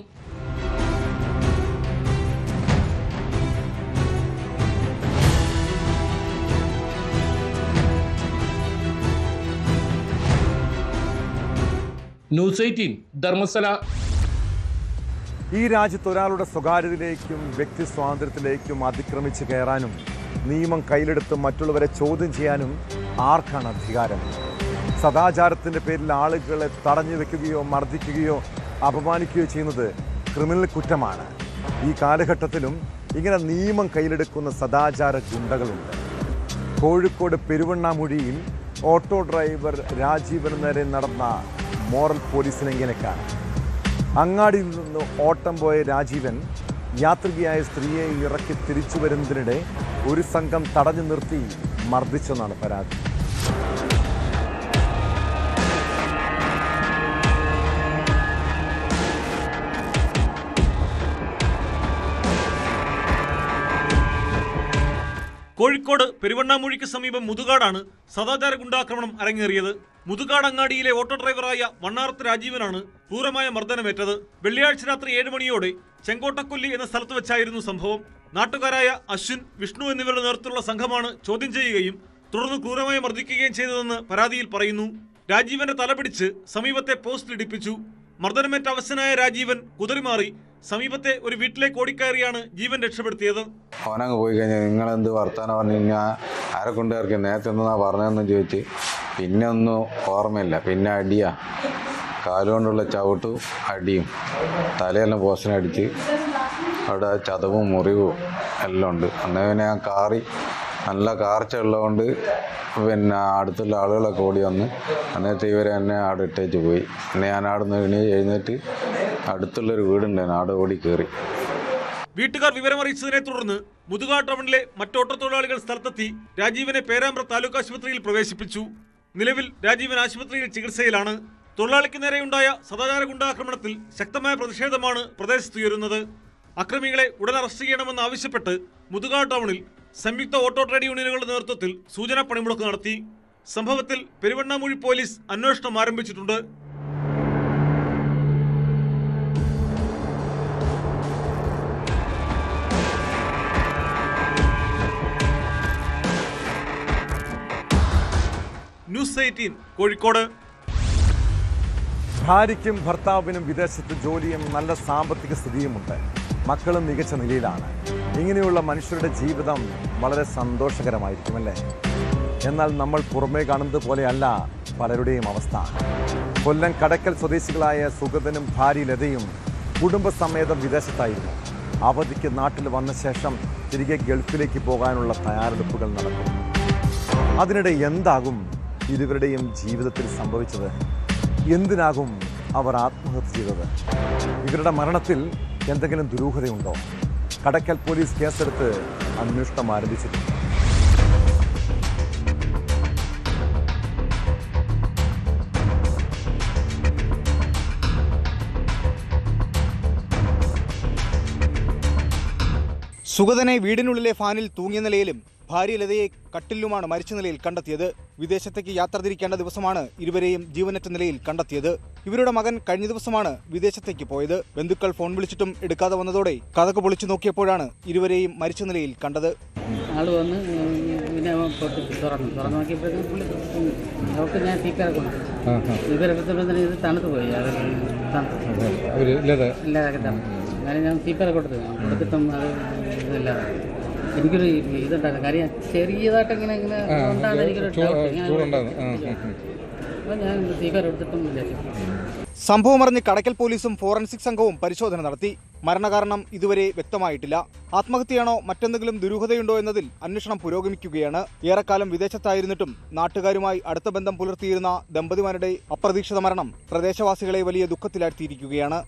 ന്യൂസ് 18 ധർമ്മസ്ഥല. ഈ രാജ്യത്ത് ഒരാളുടെ സ്വകാര്യതയിലേക്കും വ്യക്തി സ്വാതന്ത്ര്യത്തിലേക്കും അതിക്രമിച്ച് കയറാനും നിയമം കയ്യിലെടുത്ത് മറ്റുള്ളവരെ ചോദ്യം ചെയ്യാനും ആർക്കാണ് അധികാരം? സദാചാരത്തിൻ്റെ പേരിൽ ആളുകളെ തടഞ്ഞു വെക്കുകയോ മർദ്ദിക്കുകയോ അപമാനിക്കുകയോ ചെയ്യുന്നത് ക്രിമിനൽ കുറ്റമാണ്. ഈ കാലഘട്ടത്തിലും ഇങ്ങനെ നിയമം കയ്യിലെടുക്കുന്ന സദാചാര ഗുണ്ടകളുണ്ട്. കോഴിക്കോട് പെരുവണ്ണാമുഴിയിൽ ഓട്ടോ ഡ്രൈവർ രാജീവന് നേരെ നടന്ന മോറൽ പോലീസ് ലംഘനക്കാണ്. അങ്ങാടിയിൽ നിന്ന് ഓട്ടം പോയ രാജീവൻ യാത്രികയായ സ്ത്രീയെ ഇറക്കി തിരിച്ചു വരുന്നതിനിടെ ഒരു സംഘം തടഞ്ഞു നിർത്തി മർദ്ദിച്ചെന്നാണ് പരാതി. കോഴിക്കോട് പെരുവണ്ണാമൂഴിക്ക് സമീപം മുതുകാടാണ് സദാചാര ഗുണ്ടാക്രമണം അരങ്ങേറിയത്. മുതുകാട് അങ്ങാടിയിലെ ഓട്ടോ ഡ്രൈവറായ വണ്ണാറത്ത് രാജീവനാണ് ക്രൂരമായ മർദ്ദനമേറ്റത്. വെള്ളിയാഴ്ച രാത്രി 7 മണിയോടെ ചെങ്കോട്ടക്കൊല്ലി എന്ന സ്ഥലത്ത് വെച്ചായിരുന്നു സംഭവം. നാട്ടുകാരായ അശ്വിൻ, വിഷ്ണു എന്നിവരുടെ നേതൃത്വത്തിലുള്ള സംഘമാണ് ചോദ്യം ചെയ്യുകയും തുടർന്ന് ക്രൂരമായി മർദ്ദിക്കുകയും ചെയ്തതെന്ന് പരാതിയിൽ പറയുന്നു. രാജീവന്റെ തലപിടിച്ച് സമീപത്തെ പോസ്റ്റിൽ ഇടിപ്പിച്ചു. മർദ്ദനമേറ്റ അവശനായ രാജീവൻ കുതറിമാറി സമീപത്തെ ഒരു വീട്ടിലേക്ക് ഓടിക്കയറിയാണ് ജീവൻ രക്ഷപ്പെടുത്തിയത്. അവനങ്ങ് പോയി കഴിഞ്ഞാൽ നിങ്ങളെന്ത് വർത്താനം പറഞ്ഞു കഴിഞ്ഞാൽ ആരെ കൊണ്ടുവരക്കും നേരത്തെ ഒന്നാ പറഞ്ഞതെന്ന് ചോദിച്ച് പിന്നെ ഒന്നും ഓർമ്മയില്ല. പിന്നെ അടിയാ, കാലുകൊണ്ടുള്ള ചവിട്ടും അടിയും, തലയെല്ലാം പോസ്റ്റിനടിച്ച് അവിടെ ചതവും മുറിവും എല്ലാം ഉണ്ട്. അന്നേ പിന്നെ ഞാൻ നല്ല കാർച്ച ഉള്ളതുകൊണ്ട് പിന്നെ അടുത്തുള്ള ആളുകളൊക്കെ ഓടി വന്ന് എന്നിട്ട് ഇവരെ എന്നെ അവിടെ ഇട്ടേച്ച് പോയി. പിന്നെ ഞാൻ അവിടെ നിന്ന് എഴുന്നേറ്റ് അടുത്തുള്ളൊരു വീടുണ്ടായിരുന്നു, അവിടെ ഓടി കയറി. വീട്ടുകാർ വിവരമറിയിച്ചതിനെ തുടർന്ന് മുതുകാട് ടൗണിലെ മറ്റ് ഓട്ടത്തൊഴിലാളികൾ സ്ഥലത്തെത്തി രാജീവനെ പേരാമ്പ്ര താലൂക്ക് ആശുപത്രിയിൽ പ്രവേശിപ്പിച്ചു. നിലവിൽ രാജീവൻ ആശുപത്രിയിൽ ചികിത്സയിലാണ്. തൊഴിലാളിക്ക് നേരെയുണ്ടായ സദാചാര ഗുണ്ടാക്രമണത്തിൽ ശക്തമായ പ്രതിഷേധമാണ് പ്രദേശത്തുയരുന്നത്. അക്രമികളെ ഉടൻ അറസ്റ്റ് ചെയ്യണമെന്ന് ആവശ്യപ്പെട്ട് മുതുകാട് ടൗണിൽ സംയുക്ത ഓട്ടോ ട്രേഡ് യൂണിയനുകളുടെ നേതൃത്വത്തിൽ സൂചനാ പണിമുടക്ക് നടത്തി. സംഭവത്തിൽ പെരുവണ്ണാമൂഴി പോലീസ് അന്വേഷണം ആരംഭിച്ചിട്ടുണ്ട്. ന്യൂസ് 18 കോഴിക്കോട്. ഭാര്യയ്ക്കും ഭർത്താവിനും വിദേശത്ത് ജോലിയും നല്ല സാമ്പത്തിക സ്ഥിതിയുമുണ്ട്. മക്കളും മികച്ച നിലയിലാണ്. ഇങ്ങനെയുള്ള മനുഷ്യരുടെ ജീവിതം വളരെ സന്തോഷകരമായിരിക്കും അല്ലേ? എന്നാൽ നമ്മൾ പുറമേ കാണുന്നത് പോലെയല്ല പലരുടെയും അവസ്ഥ. കൊല്ലം കടക്കൽ സ്വദേശികളായ സുഗതനും ഭാര്യ ലതയും കുടുംബസമേതം വിദേശത്തായിരുന്നു. അവധിക്ക് നാട്ടിൽ വന്ന ശേഷം തിരികെ ഗൾഫിലേക്ക് പോകാനുള്ള തയ്യാറെടുപ്പുകൾ നടക്കും. അതിനിടെ എന്താകും ഇരുവരുടെയും ജീവിതത്തിൽ സംഭവിച്ചത്? എന്തിനാകും അവർ ആത്മഹത്യ ചെയ്തത്? ഇവരുടെ മരണത്തിൽ എന്തെങ്കിലും ദുരൂഹതയുണ്ടോ? കടക്കൽ പോലീസ് കേസെടുത്ത് അന്വേഷണം ആരംഭിച്ചിട്ടുണ്ട്. സുഗതനെ വീടിനുള്ളിലെ ഫാനിൽ തൂങ്ങിയ നിലയിലും ഭാര്യ ലതയെ കട്ടിലുമാണ് മരിച്ച നിലയിൽ കണ്ടെത്തിയത്. വിദേശത്തേക്ക് യാത്ര തിരിക്കേണ്ട ദിവസമാണ് ഇരുവരെയും ജീവനറ്റ നിലയിൽ കണ്ടെത്തിയത്. ഇവരുടെ മകൻ കഴിഞ്ഞ ദിവസമാണ് വിദേശത്തേക്ക് പോയത്. ബന്ധുക്കൾ ഫോൺ വിളിച്ചിട്ടും എടുക്കാതെ വന്നതോടെ കതക് പൊളിച്ചു നോക്കിയപ്പോഴാണ് ഇരുവരെയും മരിച്ച നിലയിൽ കണ്ടത്. ആള് വന്ന് തുറന്നു നോക്കിയപ്പോഴേക്കും പുള്ളി അവർക്ക് ഞാൻ സ്പീക്കറെ കൊണ്ട് സ്പീക്കറെടുത്തപ്പോൾ തന്നെ ഇത് തണുത്ത് പോയി. ഇല്ലാതൊക്കെ തണുത്തു. അങ്ങനെ ഞാൻ സ്പീക്കറെ കൊടുത്തിട്ടും അത് ഇതില്ലാതെ എനിക്കൊരു ഇതുണ്ടായിരുന്നു. കാര്യം ചെറിയതായിട്ട് ഇങ്ങനെ ഉണ്ടാകുന്ന എനിക്കൊരു അപ്പോൾ ഞാൻ സ്പീക്കർ എടുത്തിട്ടും സംഭവം അറിഞ്ഞ് കടക്കൽ പോലീസും ഫോറൻസിക് സംഘവും പരിശോധന നടത്തി. മരണകാരണം ഇതുവരെ വ്യക്തമായിട്ടില്ല. ആത്മഹത്യയാണോ മറ്റെന്തെങ്കിലും ദുരൂഹതയുണ്ടോ എന്നതിൽ അന്വേഷണം പുരോഗമിക്കുകയാണ്. ഏറെക്കാലം വിദേശത്തായിരുന്നിട്ടും നാട്ടുകാരുമായി അടുത്ത ബന്ധം പുലർത്തിയിരുന്ന ദമ്പതിമാരുടെ അപ്രതീക്ഷിത മരണം പ്രദേശവാസികളെ വലിയ ദുഃഖത്തിലാഴ്ത്തിയിരിക്കുകയാണ്.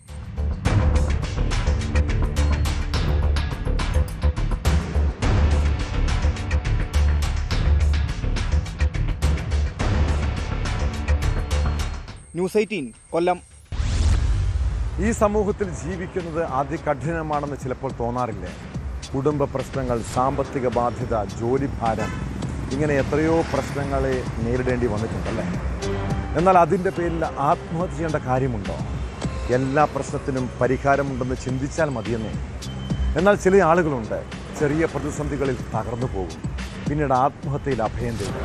ന്യൂസ് 18 കൊല്ലം. ഈ സമൂഹത്തിൽ ജീവിക്കുന്നത് അതികഠിനമാണെന്ന് ചിലപ്പോൾ തോന്നാറില്ലേ? കുടുംബ പ്രശ്നങ്ങൾ, സാമ്പത്തിക ബാധ്യത, ജോലിഭാരം, ഇങ്ങനെ എത്രയോ പ്രശ്നങ്ങളെ നേരിടേണ്ടി വന്നിട്ടുണ്ടല്ലേ? എന്നാൽ അതിൻ്റെ പേരിൽ ആത്മഹത്യ ചെയ്യേണ്ട കാര്യമുണ്ടോ? എല്ലാ പ്രശ്നത്തിനും പരിഹാരമുണ്ടെന്ന് ചിന്തിച്ചാൽ മതിയെന്നേ. എന്നാൽ ചില ആളുകളുണ്ട് ചെറിയ പ്രതിസന്ധികളിൽ തകർന്നു പോകും, പിന്നീട് ആത്മഹത്യയിൽ അഭയം തേടും.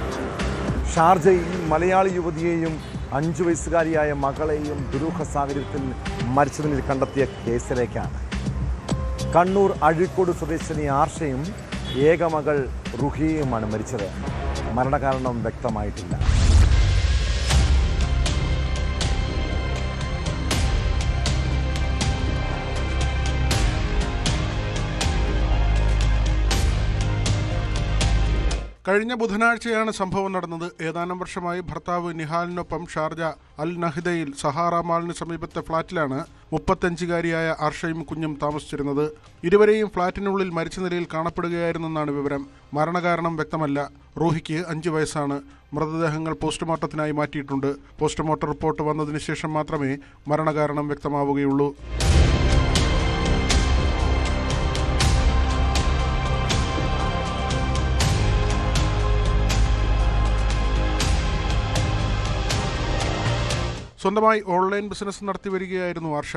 ഷാർജയിൽ മലയാളി യുവതിയെയും 5 വയസ്സുകാരിയായ മകളെയും ദുരൂഹ സാഹചര്യത്തിൽ മരിച്ച നിലയിൽ കണ്ടെത്തിയ കേസിലേക്കാണ്. കണ്ണൂർ അഴീക്കോട് സ്വദേശിനി ആർഷയും ഏകമകൾ റുഹിയയുമാണ് മരിച്ചത്. മരണകാരണം വ്യക്തമായിട്ടില്ല. കഴിഞ്ഞ ബുധനാഴ്ചയാണ് സംഭവം നടന്നത്. ഏതാനും വർഷമായി ഭർത്താവ് നിഹാലിനൊപ്പം ഷാർജ അൽ നഹിദയിൽ സഹാറ മാളിന് സമീപത്തെ ഫ്ളാറ്റിലാണ് 35-കാരിയായ ആർഷയും കുഞ്ഞും താമസിച്ചിരുന്നത്. ഇരുവരെയും ഫ്ളാറ്റിനുള്ളിൽ മരിച്ച നിലയിൽ കാണപ്പെടുകയായിരുന്നെന്നാണ് വിവരം. മരണകാരണം വ്യക്തമല്ല. റൂഹിക്ക് 5 വയസ്സാണ്. മൃതദേഹങ്ങൾ പോസ്റ്റ്മോർട്ടത്തിനായി മാറ്റിയിട്ടുണ്ട്. പോസ്റ്റ്മോർട്ടം റിപ്പോർട്ട് വന്നതിന് ശേഷം മാത്രമേ മരണകാരണം വ്യക്തമാവുകയുള്ളൂ. സ്വന്തമായി ഓൺലൈൻ ബിസിനസ് നടത്തി വരികയായിരുന്നു ആർഷ.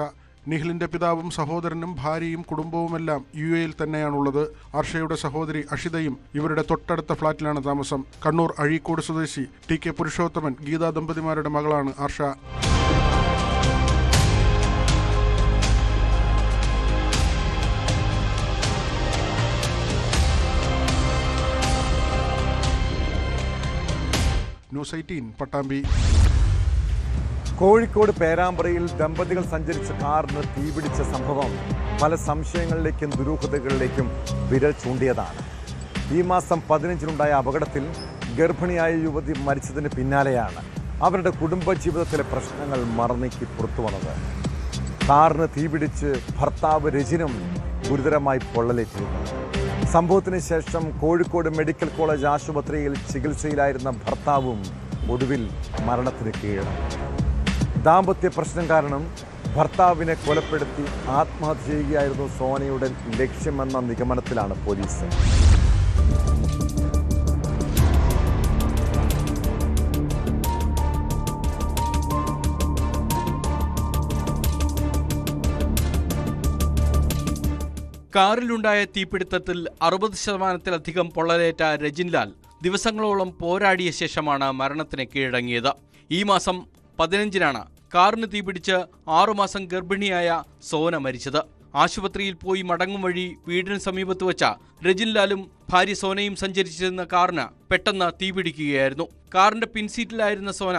നിഖിലിന്റെ പിതാവും സഹോദരനും ഭാര്യയും കുടുംബവുമെല്ലാം UAE-യിൽ തന്നെയാണുള്ളത്. ആർഷയുടെ സഹോദരി അഷിതയും ഇവരുടെ തൊട്ടടുത്ത ഫ്ളാറ്റിലാണ് താമസം. കണ്ണൂർ അഴീക്കോട് സ്വദേശി TK പുരുഷോത്തമൻ, ഗീതാ ദമ്പതിമാരുടെ മകളാണ് ആർഷ. ന്യൂസ് 18 പട്ടാമ്പി. കോഴിക്കോട് പേരാമ്പ്രയിൽ ദമ്പതികൾ സഞ്ചരിച്ച കാറിന് തീപിടിച്ച സംഭവം പല സംശയങ്ങളിലേക്കും ദുരൂഹതകളിലേക്കും വിരൽ ചൂണ്ടിയതാണ്. ഈ മാസം 15-നുണ്ടായ അപകടത്തിൽ ഗർഭിണിയായ യുവതി മരിച്ചതിന് പിന്നാലെയാണ് അവരുടെ കുടുംബജീവിതത്തിലെ പ്രശ്നങ്ങൾ മറനീക്കി പുറത്തു വന്നത്. കാറിന് തീപിടിച്ച് ഭർത്താവ് രജിനും ഗുരുതരമായി പൊള്ളലേറ്റിരുന്നു. സംഭവത്തിന് ശേഷം കോഴിക്കോട് മെഡിക്കൽ കോളേജ് ആശുപത്രിയിൽ ചികിത്സയിലായിരുന്ന ഭർത്താവും ഒടുവിൽ മരണത്തിന് കീഴടങ്ങി. ദാമ്പത്യ പ്രശ്നം കാരണം ഭർത്താവിനെ കൊലപ്പെടുത്തി ആത്മഹത്യ ചെയ്യുകയായിരുന്നു സോനയുടെ ലക്ഷ്യമെന്ന നിഗമനത്തിലാണ് പോലീസ്. കാറിലുണ്ടായ തീപിടുത്തത്തിൽ 60% പൊള്ളലേറ്റ രജിൻലാൽ ദിവസങ്ങളോളം പോരാടിയ ശേഷമാണ് മരണത്തിന് കീഴടങ്ങിയത്. ഈ മാസം 15-നാണ് കാറിന് തീപിടിച്ച് 6 മാസം ഗർഭിണിയായ സോന മരിച്ചത്. ആശുപത്രിയിൽ പോയി മടങ്ങും വഴി വീടിന് സമീപത്ത് വച്ച രജിൻലാലും ഭാര്യ സോനയും സഞ്ചരിച്ചിരുന്ന കാറിന് പെട്ടെന്ന് തീപിടിക്കുകയായിരുന്നു. കാറിന്റെ പിൻസീറ്റിലായിരുന്ന സോന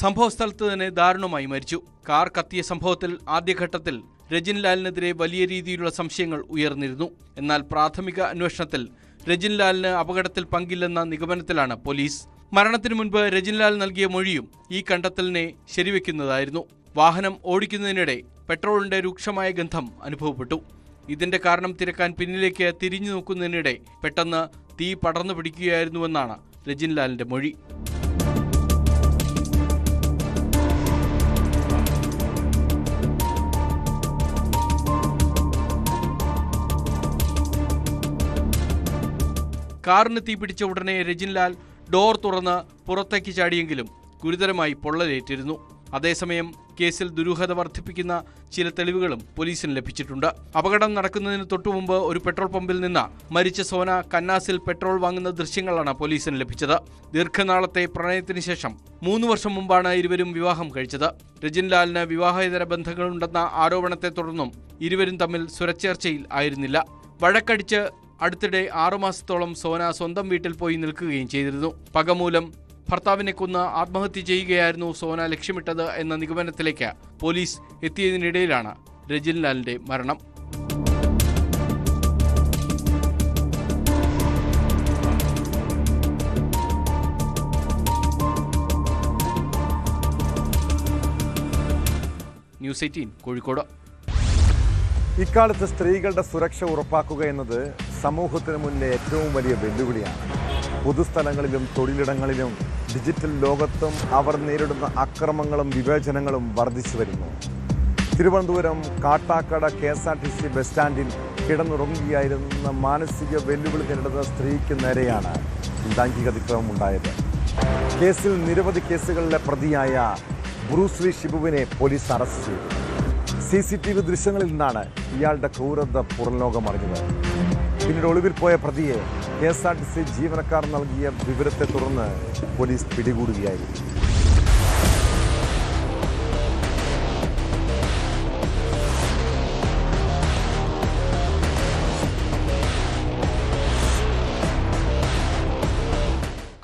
സംഭവസ്ഥലത്ത് തന്നെ ദാരുണമായി മരിച്ചു. കാർ കത്തിയ സംഭവത്തിൽ ആദ്യഘട്ടത്തിൽ രജിൻലാലിനെതിരെ വലിയ രീതിയിലുള്ള സംശയങ്ങൾ ഉയർന്നിരുന്നു. എന്നാൽ പ്രാഥമിക അന്വേഷണത്തിൽ രജിൻലാലിന് അപകടത്തിൽ പങ്കില്ലെന്ന നിഗമനത്തിലാണ് പോലീസ്. മരണത്തിനു മുൻപ് രജിൻലാൽ നൽകിയ മൊഴിയും ഈ കണ്ടെത്തലിനെ ശരിവെക്കുന്നതായിരുന്നു. വാഹനം ഓടിക്കുന്നതിനിടെ പെട്രോളിന്റെ രൂക്ഷമായ ഗന്ധം അനുഭവപ്പെട്ടു. ഇതിന്റെ കാരണം തിരക്കാൻ പിന്നിലേക്ക് തിരിഞ്ഞു നോക്കുന്നതിനിടെ പെട്ടെന്ന് തീ പടർന്നു പിടിക്കുകയായിരുന്നുവെന്നാണ് രജിൻലാലിന്റെ മൊഴി. കാറിന് തീപിടിച്ച ഉടനെ രജിൻലാൽ ഡോർ തുറന്ന് പുറത്തേക്ക് ചാടിയെങ്കിലും ഗുരുതരമായി പൊള്ളലേറ്റിരുന്നു. അതേസമയം കേസിൽ ദുരൂഹത വർദ്ധിപ്പിക്കുന്ന ചില തെളിവുകളും പോലീസിന് ലഭിച്ചിട്ടുണ്ട്. അപകടം നടക്കുന്നതിന് തൊട്ടുമുമ്പ് ഒരു പെട്രോൾ പമ്പിൽ നിന്ന് മരിച്ച സോന കന്നാസിൽ പെട്രോൾ വാങ്ങുന്ന ദൃശ്യങ്ങളാണ് പോലീസിന് ലഭിച്ചത്. ദീർഘനാളത്തെ പ്രണയത്തിന് ശേഷം 3 വർഷം മുമ്പാണ് ഇരുവരും വിവാഹം കഴിച്ചത്. രജിൻലാലിന് വിവാഹേതര ബന്ധങ്ങളുണ്ടെന്ന ആരോപണത്തെ തുടർന്നും ഇരുവരും തമ്മിൽ സ്വരച്ചേർച്ചയിൽ ആയിരുന്നില്ല. വഴക്കടിച്ച് അടുത്തിടെ 6 മാസത്തോളം സോന സ്വന്തം വീട്ടിൽ പോയി നിൽക്കുകയും ചെയ്തിരുന്നു. പകമൂലം ഭർത്താവിനെ കൊന്ന് ആത്മഹത്യ ചെയ്യുകയായിരുന്നു സോന ലക്ഷ്യമിട്ടത് എന്ന നിഗമനത്തിലേക്ക് പോലീസ് എത്തിയതിനിടയിലാണ് രജിൻലാലിന്റെ മരണം. ന്യൂസ് 18 കോഴിക്കോട്. ഇക്കാലത്ത് സ്ത്രീകളുടെ സുരക്ഷ ഉറപ്പാക്കുക എന്നത് സമൂഹത്തിന് മുന്നിലെ ഏറ്റവും വലിയ വെല്ലുവിളിയാണ്. പൊതുസ്ഥലങ്ങളിലും തൊഴിലിടങ്ങളിലും ഡിജിറ്റൽ ലോകത്തും അവർ നേരിടുന്ന അക്രമങ്ങളും വിവേചനങ്ങളും വർദ്ധിച്ചു വരുന്നു. തിരുവനന്തപുരം കാട്ടാക്കട KSRTC ബസ് സ്റ്റാൻഡിൽ കിടന്നുറങ്ങുകയായിരുന്ന മാനസിക വെല്ലുവിളി നേരിടുന്ന സ്ത്രീക്ക് നേരെയാണ് ലൈംഗിക അതിക്രമം ഉണ്ടായത്. കേസിൽ നിരവധി കേസുകളിലെ പ്രതിയായ ബ്രൂസ് ഷിബുവിനെ പോലീസ് അറസ്റ്റ് ചെയ്തു. CCTV ദൃശ്യങ്ങളിൽ നിന്നാണ് ഇയാളുടെ ക്രൂരത പുറംലോകം അറിഞ്ഞത്. പിന്നീട് ഒളിവിൽ പോയ പ്രതിയെ KSRTC ജീവനക്കാർ നൽകിയ വിവരത്തെ തുടർന്ന് പോലീസ് പിടികൂടുകയായിരുന്നു.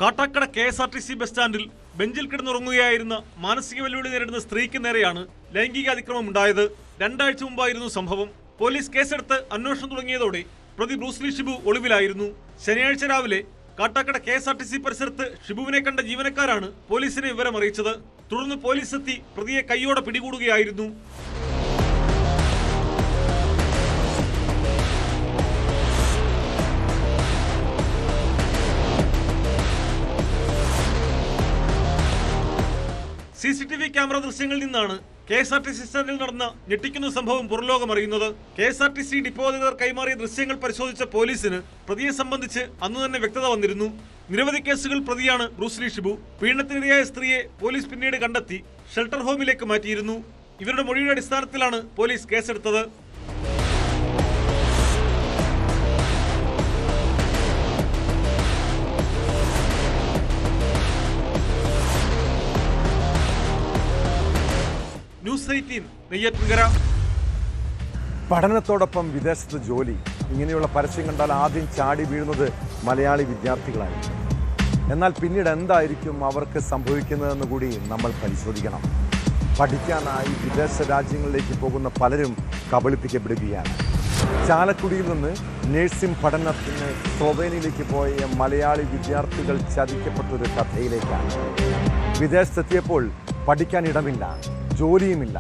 കാട്ടാക്കട KSRTC ബസ് സ്റ്റാൻഡിൽ ബെഞ്ചിൽ കിടന്നുറങ്ങുകയായിരുന്ന മാനസിക വെല്ലുവിളി നേരിടുന്ന സ്ത്രീക്ക് നേരെയാണ് ലൈംഗിക അതിക്രമം ഉണ്ടായത്. 2 ആഴ്ച മുമ്പായിരുന്നു സംഭവം. പോലീസ് കേസെടുത്ത് അന്വേഷണം തുടങ്ങിയതോടെ പ്രതി ബ്രൂസ് ഷിബു ഒളിവിലായിരുന്നു. ശനിയാഴ്ച രാവിലെ കാട്ടാക്കട KSRTC പരിസരത്ത് ഷിബുവിനെ കണ്ട ജീവനക്കാരാണ് പോലീസിനെ വിവരം അറിയിച്ചത്. തുടർന്ന് പോലീസ് എത്തി പ്രതിയെ കൈയോടെ പിടികൂടുകയായിരുന്നു. CCTV ക്യാമറ ദൃശ്യങ്ങളിൽ നിന്നാണ് KSRTC സ്റ്റാൻഡിൽ നടന്ന ഞെട്ടിക്കുന്ന സംഭവം പുറലോകം അറിയുന്നത്. KSRTC ഡിപ്പോ അധികൃതർ കൈമാറിയ ദൃശ്യങ്ങൾ പരിശോധിച്ച പോലീസിന് പ്രതിയെ സംബന്ധിച്ച് അന്ന് തന്നെ വ്യക്തത വന്നിരുന്നു. നിരവധി കേസുകൾ പ്രതിയാണ് ബ്രൂസ് ഷിബു. പീഡനത്തിനിരയായ സ്ത്രീയെ പോലീസ് പിന്നീട് കണ്ടെത്തി ഷെൽട്ടർ ഹോമിലേക്ക് മാറ്റിയിരുന്നു. ഇവരുടെ മൊഴിയുടെ അടിസ്ഥാനത്തിലാണ് പോലീസ് കേസെടുത്തത്. ന്യൂസ് 18 നെയ്യാറ്റിൻകര. പഠനത്തോടൊപ്പം വിദേശത്ത് ജോലി, ഇങ്ങനെയുള്ള പരസ്യം കണ്ടാൽ ആദ്യം ചാടി വീഴുന്നത് മലയാളി വിദ്യാർത്ഥികളായിരിക്കും. എന്നാൽ പിന്നീട് എന്തായിരിക്കും അവർക്ക് സംഭവിക്കുന്നതെന്ന് കൂടി നമ്മൾ പരിശോധിക്കണം. പഠിക്കാനായി വിദേശ രാജ്യങ്ങളിലേക്ക് പോകുന്ന പലരും കബളിപ്പിക്കപ്പെടുകയാണ്. ചാലക്കുടിയിൽ നിന്ന് നഴ്സിംഗ് പഠനത്തിന് സ്ലൊവേനിയയിലേക്ക് പോയ മലയാളി വിദ്യാർത്ഥികൾ ചതിക്കപ്പെട്ടൊരു കഥയിലേക്കാണ്. വിദേശത്തെത്തിയപ്പോൾ പഠിക്കാനിടമില്ല, ജോലിയുമില്ല,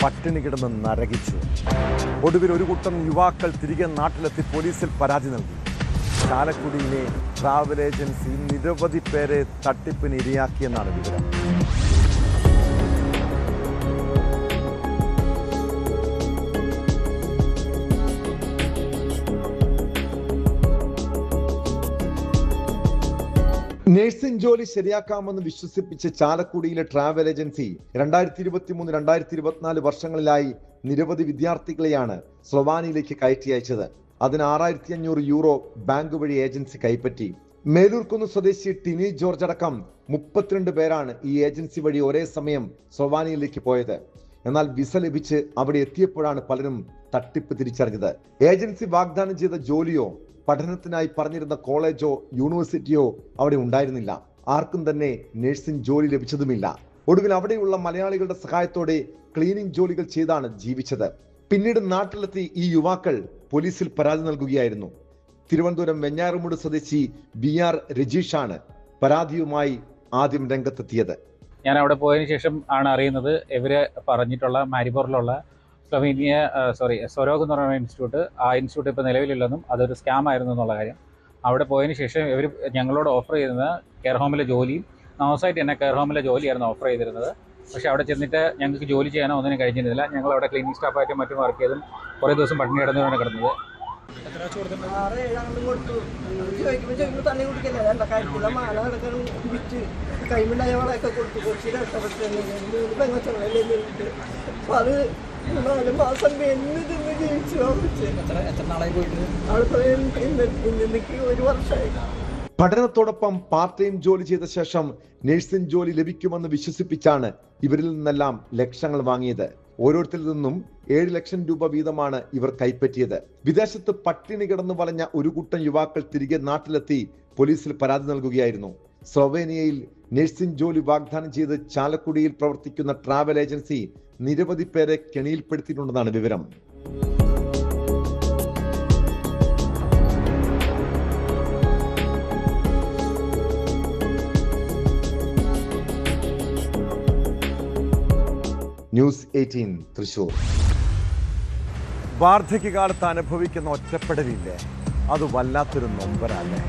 പട്ടിണി കിടന്ന് നരകിച്ചു. ഒടുവിൽ ഒരു കൂട്ടം യുവാക്കൾ തിരികെ നാട്ടിലെത്തി പോലീസിൽ പരാതി നൽകി. ചാലക്കുടിയിലെ ട്രാവൽ ഏജൻസി നിരവധി പേരെ തട്ടിപ്പിന് ഇരയാക്കിയെന്നാണ് വിവരം. നഴ്സിംഗ് ജോലി ശരിയാക്കാമെന്ന് വിശ്വസിപ്പിച്ച ചാലക്കുടിയിലെ ട്രാവൽ ഏജൻസി 2023-2024 വർഷങ്ങളിലായി നിരവധി വിദ്യാർത്ഥികളെയാണ് സ്ലൊവാനിയയിലേക്ക് കയറ്റി അയച്ചത്. അതിന് 6500 യൂറോ ബാങ്ക് വഴി ഏജൻസി കൈപ്പറ്റി. മേലൂർക്കുന്ന് സ്വദേശി ടിനി ജോർജ് അടക്കം 32 പേരാണ് ഈ ഏജൻസി വഴി ഒരേ സമയം സ്ലൊവാനിയയിലേക്ക് പോയത്. എന്നാൽ വിസ ലഭിച്ച് അവിടെ എത്തിയപ്പോഴാണ് പലരും തട്ടിപ്പ് തിരിച്ചറിഞ്ഞത്. ഏജൻസി വാഗ്ദാനം ചെയ്ത ജോലിയോ പഠനത്തിനായി പറഞ്ഞിരുന്ന കോളേജോ യൂണിവേഴ്സിറ്റിയോ അവിടെ ഉണ്ടായിരുന്നില്ല. ആർക്കും തന്നെ നഴ്സിംഗ് ജോലി ലഭിച്ചതുമില്ല. ഒടുവിൽ അവിടെയുള്ള മലയാളികളുടെ സഹായത്തോടെ ക്ലീനിംഗ് ജോലികൾ ചെയ്താണ് ജീവിച്ചത്. പിന്നീട് നാട്ടിലെത്തി ഈ യുവാക്കൾ പോലീസിൽ പരാതി നൽകുകയായിരുന്നു. തിരുവനന്തപുരം വെഞ്ഞാറമൂട് സ്വദേശി BR രജീഷാണ് പരാതിയുമായി ആദ്യം രംഗത്തെത്തിയത്. ഞാൻ അവിടെ പോയതിനു ശേഷം ആണ് അറിയുന്നത് ഇവര് പറഞ്ഞിട്ടുള്ള മാരിബോറിലുള്ള സ്വരോഗ് എന്ന് പറയുന്ന ഇൻസ്റ്റിറ്റ്യൂട്ട്, ആ ഇൻസ്റ്റിറ്റ്യൂട്ട് ഇപ്പോൾ നിലവിലില്ലെന്നും അതൊരു സ്കാം ആയിരുന്നു എന്നുള്ള കാര്യം. അവിടെ പോയതിനു ശേഷം ഇവർ ഞങ്ങളോട് ഓഫർ ചെയ്തിരുന്നത് കെയർ ഹോമിലെ ജോലിയും, നവസായിട്ട് തന്നെ കെയർ ഹോമിലെ ജോലിയായിരുന്നു ഓഫർ ചെയ്തിരുന്നത്. പക്ഷേ അവിടെ ചെന്നിട്ട് ഞങ്ങൾക്ക് ജോലി ചെയ്യാനോ ഒന്നിനും കഴിഞ്ഞിരുന്നില്ല. ഞങ്ങൾ അവിടെ ക്ലീനിങ് സ്റ്റാഫായിട്ടും മറ്റും വർക്ക് ചെയ്തും കുറേ ദിവസം പട്ടിണി കിടന്നുകൊണ്ടാണ് കിടന്നത്. പഠനത്തോടൊപ്പം പാർട്ട് ടൈം ജോലി ചെയ്ത ശേഷം നഴ്സിംഗ് ജോലി ലഭിക്കുമെന്ന് വിശ്വസിപ്പിച്ചാണ് ഇവരിൽ നിന്നെല്ലാം ലക്ഷങ്ങൾ വാങ്ങിയത്. ഓരോരുത്തരിൽ നിന്നും 7 ലക്ഷം രൂപ വീതമാണ് ഇവർ കൈപ്പറ്റിയത്. വിദേശത്ത് പട്ടിണി കിടന്നു വലഞ്ഞ ഒരു കൂട്ടം യുവാക്കൾ തിരികെ നാട്ടിലെത്തി പോലീസിൽ പരാതി നൽകുകയായിരുന്നു. സ്ലൊവേനിയയിൽ നഴ്സിംഗ് ജോലി വാഗ്ദാനം ചെയ്ത് ചാലക്കുടിയിൽ പ്രവർത്തിക്കുന്ന ട്രാവൽ ഏജൻസി നിരവധി പേരെ കെണിയിൽപ്പെടുത്തിയിട്ടുണ്ടെന്നാണ് വിവരം. ന്യൂസ് 18 തൃശൂർ. വാർദ്ധക്യകാലത്ത് അനുഭവിക്കുന്ന ഒറ്റപ്പെടലില്ലേ, അത് വല്ലാത്തൊരു നൊമ്പരല്ലേ.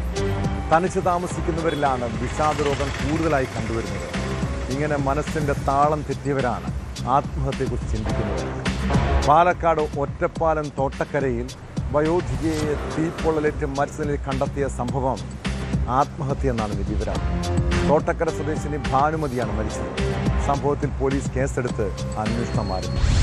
തനിച്ച് താമസിക്കുന്നവരിലാണ് വിഷാദരോഗം കൂടുതലായി കണ്ടുവരുന്നത്. ഇങ്ങനെ മനസ്സിൻ്റെ താളം തെറ്റിയവരാണ് ആത്മഹത്യയെക്കുറിച്ച് ചിന്തിക്കുന്നത്. പാലക്കാട് ഒറ്റപ്പാലം തോട്ടക്കരയിൽ വയോധികയെ തീപ്പൊള്ളലേറ്റ് മരിച്ച നിലയിൽ കണ്ടെത്തിയ സംഭവം ആത്മഹത്യ എന്നാണ് വിവരം. തോട്ടക്കര സ്വദേശിനി ഭാനുമതിയാണ് മരിച്ചത്. സംഭവത്തിൽ പോലീസ് കേസെടുത്ത് അന്വേഷണം ആരംഭിച്ചു.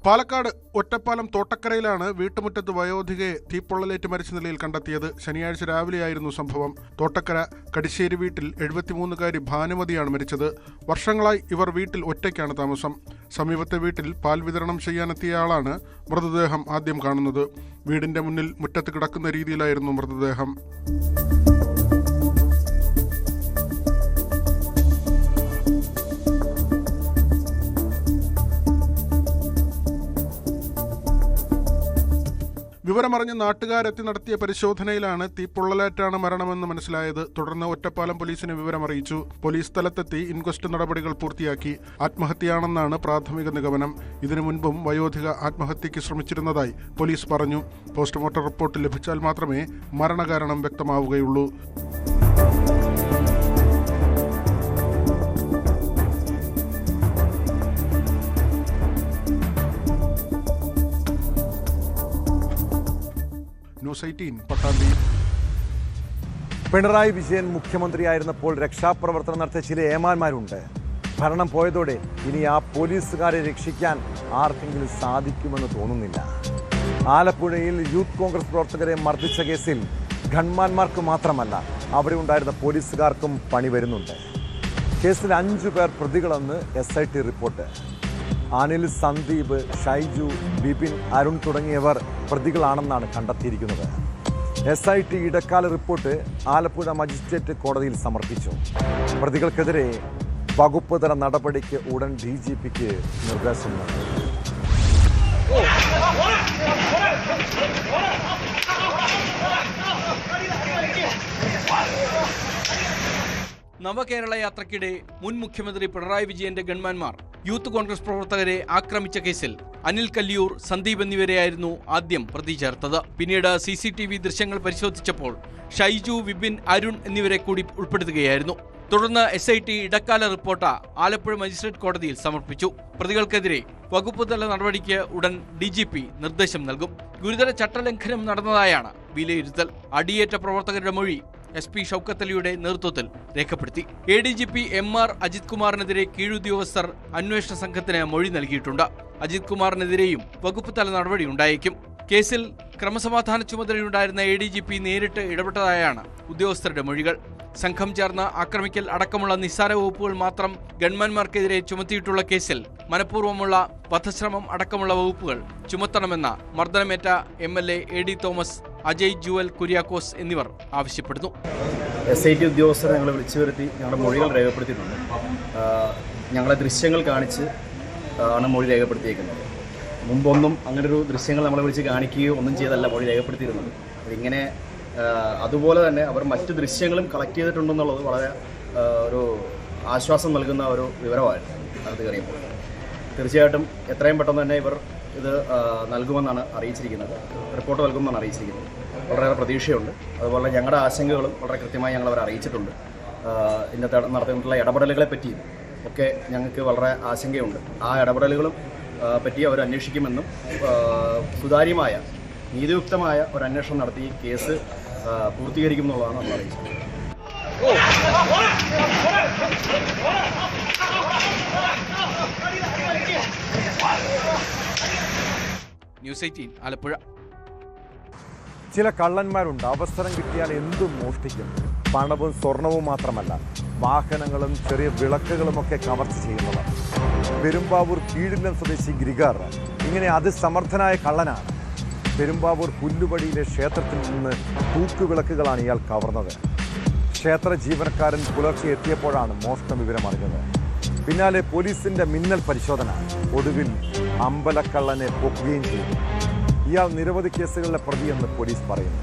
പാലക്കാട് ഒറ്റപ്പാലം തോട്ടക്കരയിലാണ് വീട്ടുമുറ്റത്ത് വയോധികയെ തീപ്പൊള്ളലേറ്റ് മരിച്ച നിലയിൽ കണ്ടെത്തിയത്. ശനിയാഴ്ച രാവിലെയായിരുന്നു സംഭവം. തോട്ടക്കര കടിശ്ശേരി വീട്ടിൽ 73-കാരി ഭാനുമതിയാണ് മരിച്ചത്. വർഷങ്ങളായി ഇവർ വീട്ടിൽ ഒറ്റയ്ക്കാണ് താമസം. സമീപത്തെ വീട്ടിൽ പാൽ വിതരണം ചെയ്യാനെത്തിയ ആളാണ് മൃതദേഹം ആദ്യം കാണുന്നത്. വീടിന്റെ മുന്നിൽ മുറ്റത്ത് കിടക്കുന്ന രീതിയിലായിരുന്നു മൃതദേഹം. വിവരമറിഞ്ഞ് നാട്ടുകാരെത്തി നടത്തിയ പരിശോധനയിലാണ് തീപ്പൊള്ളലേറ്റാണ് മരണമെന്ന് മനസ്സിലായത്. തുടർന്ന് ഒറ്റപ്പാലം പോലീസിനെ വിവരമറിയിച്ചു. പോലീസ് സ്ഥലത്തെത്തി ഇൻക്വസ്റ്റ് നടപടികൾ പൂർത്തിയാക്കി. ആത്മഹത്യയാണെന്നാണ് പ്രാഥമിക നിഗമനം. ഇതിനു മുൻപും വയോധിക ആത്മഹത്യയ്ക്ക് ശ്രമിച്ചിരുന്നതായി പോലീസ് പറഞ്ഞു. പോസ്റ്റ്മോർട്ടം റിപ്പോർട്ട് ലഭിച്ചാൽ മാത്രമേ മരണകാരണം വ്യക്തമാവുകയുള്ളൂ. ന്യൂസ് 18 പട്ടാമ്പി. പിണറായി വിജയൻ മുഖ്യമന്ത്രിയായിരുന്നപ്പോൾ രക്ഷാപ്രവർത്തനം നടത്തിയ ചില ഏമാന്മാരുണ്ട്. ഭരണം പോയതോടെ ഇനി ആ പോലീസുകാരെ രക്ഷിക്കാൻ ആർക്കെങ്കിലും സാധിക്കുമെന്ന് തോന്നുന്നില്ല. ആലപ്പുഴയിൽ യൂത്ത് കോൺഗ്രസ് പ്രവർത്തകരെ മർദ്ദിച്ച കേസിൽ ഗൺമാന്മാർക്ക് മാത്രമല്ല അവിടെ ഉണ്ടായിരുന്ന പോലീസുകാർക്കും പണി വരുന്നുണ്ട്. കേസിൽ 5 പേർ പ്രതികളെന്ന് SIT റിപ്പോർട്ട്. അനിൽ, സന്ദീപ്, ഷൈജു, ബിപിൻ, അരുൺ തുടങ്ങിയവർ പ്രതികളാണെന്നാണ് കണ്ടെത്തിയിരിക്കുന്നത്. SIT ഇടക്കാല റിപ്പോർട്ട് ആലപ്പുഴ മജിസ്ട്രേറ്റ് കോടതിയിൽ സമർപ്പിച്ചു. പ്രതികൾക്കെതിരെ വകുപ്പ് തല നടപടിക്ക് ഉടൻ DGPക്ക് നിർദ്ദേശം നൽകി. നവകേരള യാത്രയ്ക്കിടെ മുൻ മുഖ്യമന്ത്രി പിണറായി വിജയന്റെ ഗൺമാൻമാർ യൂത്ത് കോൺഗ്രസ് പ്രവർത്തകരെ ആക്രമിച്ച കേസിൽ അനിൽ കല്ലിയൂർ, സന്ദീപ് എന്നിവരെയായിരുന്നു ആദ്യം പ്രതി ചേർത്തത്. പിന്നീട് CCTV ദൃശ്യങ്ങൾ പരിശോധിച്ചപ്പോൾ ഷൈജു, വിപിൻ, അരുൺ എന്നിവരെ കൂടി ഉൾപ്പെടുത്തുകയായിരുന്നു. തുടർന്ന് SIT ഇടക്കാല റിപ്പോർട്ട് ആലപ്പുഴ മജിസ്ട്രേറ്റ് കോടതിയിൽ സമർപ്പിച്ചു. പ്രതികൾക്കെതിരെ വകുപ്പ് തല നടപടിക്ക് ഉടൻ DGP നിർദ്ദേശം നൽകും. ഗുരുതര ചട്ടലംഘനം നടന്നതായാണ് വിലയിരുത്തൽ. അടിയേറ്റ പ്രവർത്തകരുടെ മൊഴി SP ഷൗക്കത്ത് അലിയുടെ നേതൃത്വത്തിൽ രേഖപ്പെടുത്തി. ADGP MR അജിത് കുമാറിനെതിരെ കീഴുദ്യോഗസ്ഥർ അന്വേഷണ സംഘത്തിന് മൊഴി നൽകിയിട്ടുണ്ട്. അജിത് കുമാറിനെതിരെയും വകുപ്പ് തല നടപടി ഉണ്ടായേക്കും. കേസിൽ ക്രമസമാധാന ചുമതലയുണ്ടായിരുന്ന ADGP നേരിട്ട് ഇടപെട്ടതായാണ് ഉദ്യോഗസ്ഥരുടെ മൊഴികൾ. സംഘം ചേർന്ന് ആക്രമിക്കൽ അടക്കമുള്ള നിസ്സാര വകുപ്പുകൾ മാത്രം ഗൺമാൻമാർക്കെതിരെ ചുമത്തിയിട്ടുള്ള കേസിൽ മനഃപൂർവ്വമുള്ള വധശ്രമം അടക്കമുള്ള വകുപ്പുകൾ ചുമത്തണമെന്ന മർദ്ദനമേറ്റ MLA AD തോമസ്, അജയ് ജുവൽ കുര്യാക്കോസ് എന്നിവർ ആവശ്യപ്പെടുന്നു. SIT ഉദ്യോഗസ്ഥരെ ഞങ്ങൾ വിളിച്ചു വരുത്തി ഞങ്ങളുടെ മൊഴികൾ രേഖപ്പെടുത്തിയിട്ടുണ്ട്. ഞങ്ങളെ ദൃശ്യങ്ങൾ കാണിച്ച് ആണ് മൊഴി രേഖപ്പെടുത്തിയിരിക്കുന്നത്. മുമ്പൊന്നും അങ്ങനൊരു ദൃശ്യങ്ങൾ നമ്മളെ വിളിച്ച് കാണിക്കുകയോ ഒന്നും ചെയ്തല്ല മൊഴി രേഖപ്പെടുത്തിയിരുന്നത്. അതിങ്ങനെ അതുപോലെ തന്നെ അവർ മറ്റ് ദൃശ്യങ്ങളും കളക്ട് ചെയ്തിട്ടുണ്ടെന്നുള്ളത് വളരെ ഒരു ആശ്വാസം നൽകുന്ന ഒരു വിവരമായിരുന്നു അത് കഴിയുമ്പോൾ. തീർച്ചയായിട്ടും എത്രയും പെട്ടെന്ന് തന്നെ ഇവർ ഇത് നൽകുമെന്നാണ് അറിയിച്ചിരിക്കുന്നത്, റിപ്പോർട്ട് നൽകുമെന്നാണ് അറിയിച്ചിരിക്കുന്നത്. വളരെയേറെ പ്രതീക്ഷയുണ്ട്. അതുപോലെ ഞങ്ങളുടെ ആശങ്കകളും വളരെ കൃത്യമായി ഞങ്ങൾ അവരെ അറിയിച്ചിട്ടുണ്ട്. ഇന്നത്തെ നടത്തിയിട്ടുള്ള ഇടപെടലുകളെ പറ്റിയും ഒക്കെ ഞങ്ങൾക്ക് വളരെ ആശങ്കയുണ്ട്. ആ ഇടപെടലുകളും പറ്റി അവർ അന്വേഷിക്കുമെന്നും സുതാര്യമായ നീതിയുക്തമായ ഒരു അന്വേഷണം നടത്തി കേസ് പൂർത്തീകരിക്കുമെന്നുള്ളതാണ് നമ്മൾ അറിയിച്ചത്. ന്യൂസ് 18 ആലപ്പുഴ. ചില കള്ളന്മാരുണ്ട്, അവസരം കിട്ടിയാൽ എന്തും മോഷ്ടിക്കും. പണവും സ്വർണവും മാത്രമല്ല, വാഹനങ്ങളും ചെറിയ വിളക്കുകളുമൊക്കെ കവർച്ച ചെയ്യുന്നത്. പെരുമ്പാവൂർ കീഴിലം സ്വദേശി ഗിരിഗാർ ഇങ്ങനെ അതിസമർത്ഥനായ കള്ളനാണ്. പെരുമ്പാവൂർ പുല്ലുപടിയിലെ ക്ഷേത്രത്തിൽ നിന്ന് തൂക്കുവിളക്കുകളാണ് ഇയാൾ കവർന്നത്. ക്ഷേത്ര ജീവനക്കാരൻ പുലർച്ചെ എത്തിയപ്പോഴാണ് മോഷണ വിവരം അറിഞ്ഞത്. പിന്നാലെ പോലീസിന്റെ മിന്നൽ പരിശോധന. ഒടുവിൽ അമ്പലക്കള്ളനെ പൊക്കുകയും ചെയ്തു. ഇയാൾ നിരവധി കേസുകളിലെ പ്രതിയെന്ന് പോലീസ് പറയുന്നു.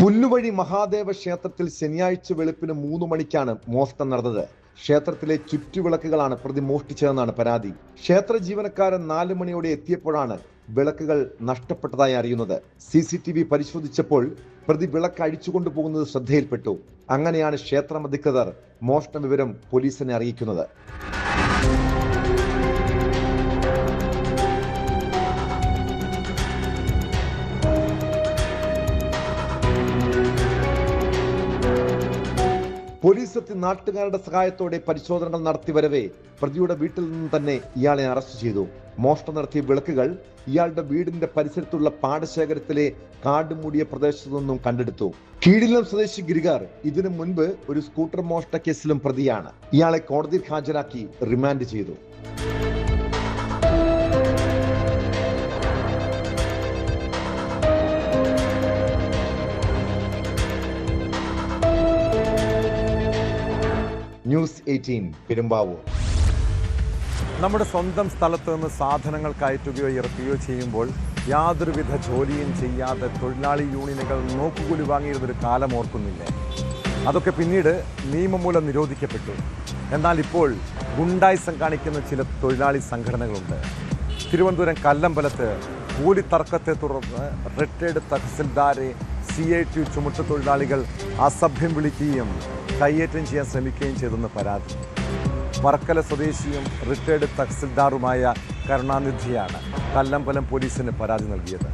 പുല്ലുവഴി മഹാദേവ ക്ഷേത്രത്തിൽ ശനിയാഴ്ച വെളുപ്പിന് 3 മണിക്കാണ് മോഷണം നടന്നത്. ക്ഷേത്രത്തിലെ ചുറ്റുവിളക്കുകളാണ് പ്രതി മോഷ്ടിച്ചതെന്നാണ് പരാതി. ക്ഷേത്ര ജീവനക്കാരൻ 4 മണിയോടെ എത്തിയപ്പോഴാണ് വിളക്കുകൾ നഷ്ടപ്പെട്ടതായി അറിയുന്നത്. CCTV പരിശോധിച്ചപ്പോൾ പ്രതി വിളക്ക് അഴിച്ചുകൊണ്ടുപോകുന്നത് ശ്രദ്ധയിൽപ്പെട്ടു. അങ്ങനെയാണ് ക്ഷേത്രം അധികൃതർ മോഷണ വിവരം പോലീസിനെ അറിയിക്കുന്നത്. പോലീസ് എത്തി നാട്ടുകാരുടെ സഹായത്തോടെ പരിശോധനകൾ നടത്തി വരവേ പ്രതിയുടെ വീട്ടിൽ നിന്ന് തന്നെ ഇയാളെ അറസ്റ്റ് ചെയ്തു. മോഷണം നടത്തിയ വിളക്കുകൾ ഇയാളുടെ വീടിന്റെ പരിസരത്തുള്ള പാടശേഖരത്തിലെ കാടുമൂടിയ പ്രദേശത്തു നിന്നും കണ്ടെടുത്തു. കീഴിലം സ്വദേശി ഗിരിഗാർ ഇതിനു മുൻപ് ഒരു സ്കൂട്ടർ മോഷണ കേസിലും പ്രതിയാണ്. ഇയാളെ കോടതിയിൽ ഹാജരാക്കി റിമാൻഡ് ചെയ്തു. ന്യൂസ് 18 പെരുമ്പാവൂർ. നമ്മുടെ സ്വന്തം സ്ഥലത്ത് നിന്ന് സാധനങ്ങൾ കയറ്റുകയോ ഇറക്കുകയോ ചെയ്യുമ്പോൾ യാതൊരുവിധ ജോലിയും ചെയ്യാതെ തൊഴിലാളി യൂണിയനുകൾ നോക്കുകൂലി വാങ്ങിയിരുന്നൊരു കാലം ഓർക്കുന്നില്ലേ? അതൊക്കെ പിന്നീട് നിയമം മൂലം നിരോധിക്കപ്പെട്ടു. എന്നാൽ ഇപ്പോൾ ഗുണ്ടായിസം കാണിക്കുന്ന ചില തൊഴിലാളി സംഘടനകളുണ്ട്. തിരുവനന്തപുരം കല്ലമ്പലത്ത് കൂലി തർക്കത്തെ തുടർന്ന് റിട്ടയർഡ് തഹസിൽദാരെ CITU ചുമട്ടുതൊഴിലാളികൾ അസഭ്യം വിളിക്കുകയും കയ്യേറ്റം ചെയ്യാൻ ശ്രമിക്കുകയും ചെയ്തെന്ന് പരാതി. വർക്കല സ്വദേശിയും റിട്ടയർഡ് തഹസിൽദാറുമായ കരുണാനിധിയാണ് കല്ലമ്പലം പോലീസിന് പരാതി നൽകിയത്.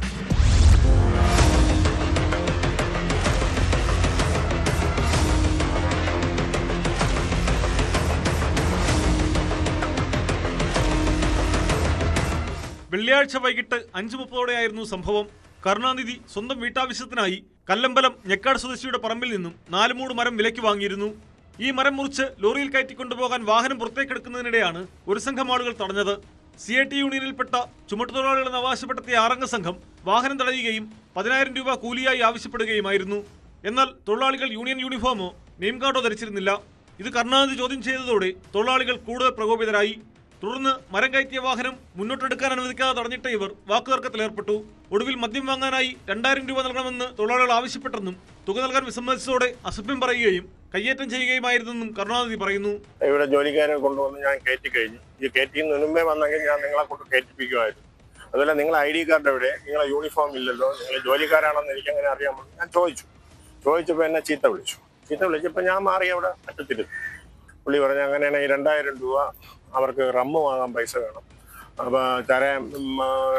വെള്ളിയാഴ്ച വൈകിട്ട് 5:30 സംഭവം. കരുണാനിധി സ്വന്തം വീട്ടാവശ്യത്തിനായി കല്ലമ്പലം ഞെക്കാട് സ്വദേശിയുടെ പറമ്പിൽ നിന്നും 4 മൂട് മരം വിലയ്ക്ക് വാങ്ങിയിരുന്നു. ഈ മരം മുറിച്ച് ലോറിയിൽ കയറ്റിക്കൊണ്ടുപോകാൻ വാഹനം പുറത്തേക്കെടുക്കുന്നതിനിടെയാണ് ഒരു സംഘം ആളുകൾ തടഞ്ഞത്. CIT യൂണിയനിൽപ്പെട്ട ചുമട്ടുതൊഴിലാളികളെന്ന് അവകാശപ്പെടുത്തിയ 6 സംഘം വാഹനം തടയുകയും 10,000 രൂപ കൂലിയായി ആവശ്യപ്പെടുകയുമായിരുന്നു. എന്നാൽ തൊഴിലാളികൾ യൂണിയൻ യൂണിഫോമോ നെയിം കാർഡോ ധരിച്ചിരുന്നില്ല. ഇത് കരുണാനിധി ചോദ്യം ചെയ്തതോടെ തൊഴിലാളികൾ കൂടുതൽ പ്രകോപിതരായി. തുടർന്ന് മരം കയറ്റിയ വാഹനം മുന്നോട്ടെടുക്കാൻ അനുവദിക്കാതെ തടഞ്ഞിട്ട ഇവർ വാക്കുതർക്കത്തിലേർപ്പെട്ടു. ഒടുവിൽ മദ്യം വാങ്ങാനായി 2,000 രൂപ നൽകണമെന്ന് തൊഴിലാളികൾ ആവശ്യപ്പെട്ടെന്നും തുക നൽകാൻ വിസമ്മതിച്ചതോടെ അസഭ്യം പറയുകയും കയ്യേറ്റം ചെയ്യുകയുമായിരുന്നെന്നും കരുണാനിധി പറയുന്നു. ഇവിടെ ജോലിക്കാരെ കൊണ്ടുവന്ന് ഞാൻ കയറ്റി കഴിഞ്ഞു. ഈ കയറ്റിന് മുമ്പേ വന്നെങ്കിൽ ഞാൻ നിങ്ങളെ കൊണ്ട് കയറ്റിപ്പിക്കുമായിരുന്നു. അതുപോലെ നിങ്ങളെ ID കാർഡ് എവിടെ, നിങ്ങളെ യൂണിഫോം ഇല്ലല്ലോ, നിങ്ങൾ ജോലിക്കാരാണെന്ന് എനിക്ക് അങ്ങനെ അറിയാമോ ഞാൻ ചോദിച്ചപ്പോൾ എന്നെ ചീത്ത വിളിച്ചപ്പോൾ ഞാൻ മാറി അവിടെ അറ്റത്തിരുന്നു. പുള്ളി പറഞ്ഞു അങ്ങനെയാണെങ്കിൽ 2,000 രൂപ അവർക്ക് റമ്മ് വാങ്ങാൻ പൈസ വേണം, അപ്പോൾ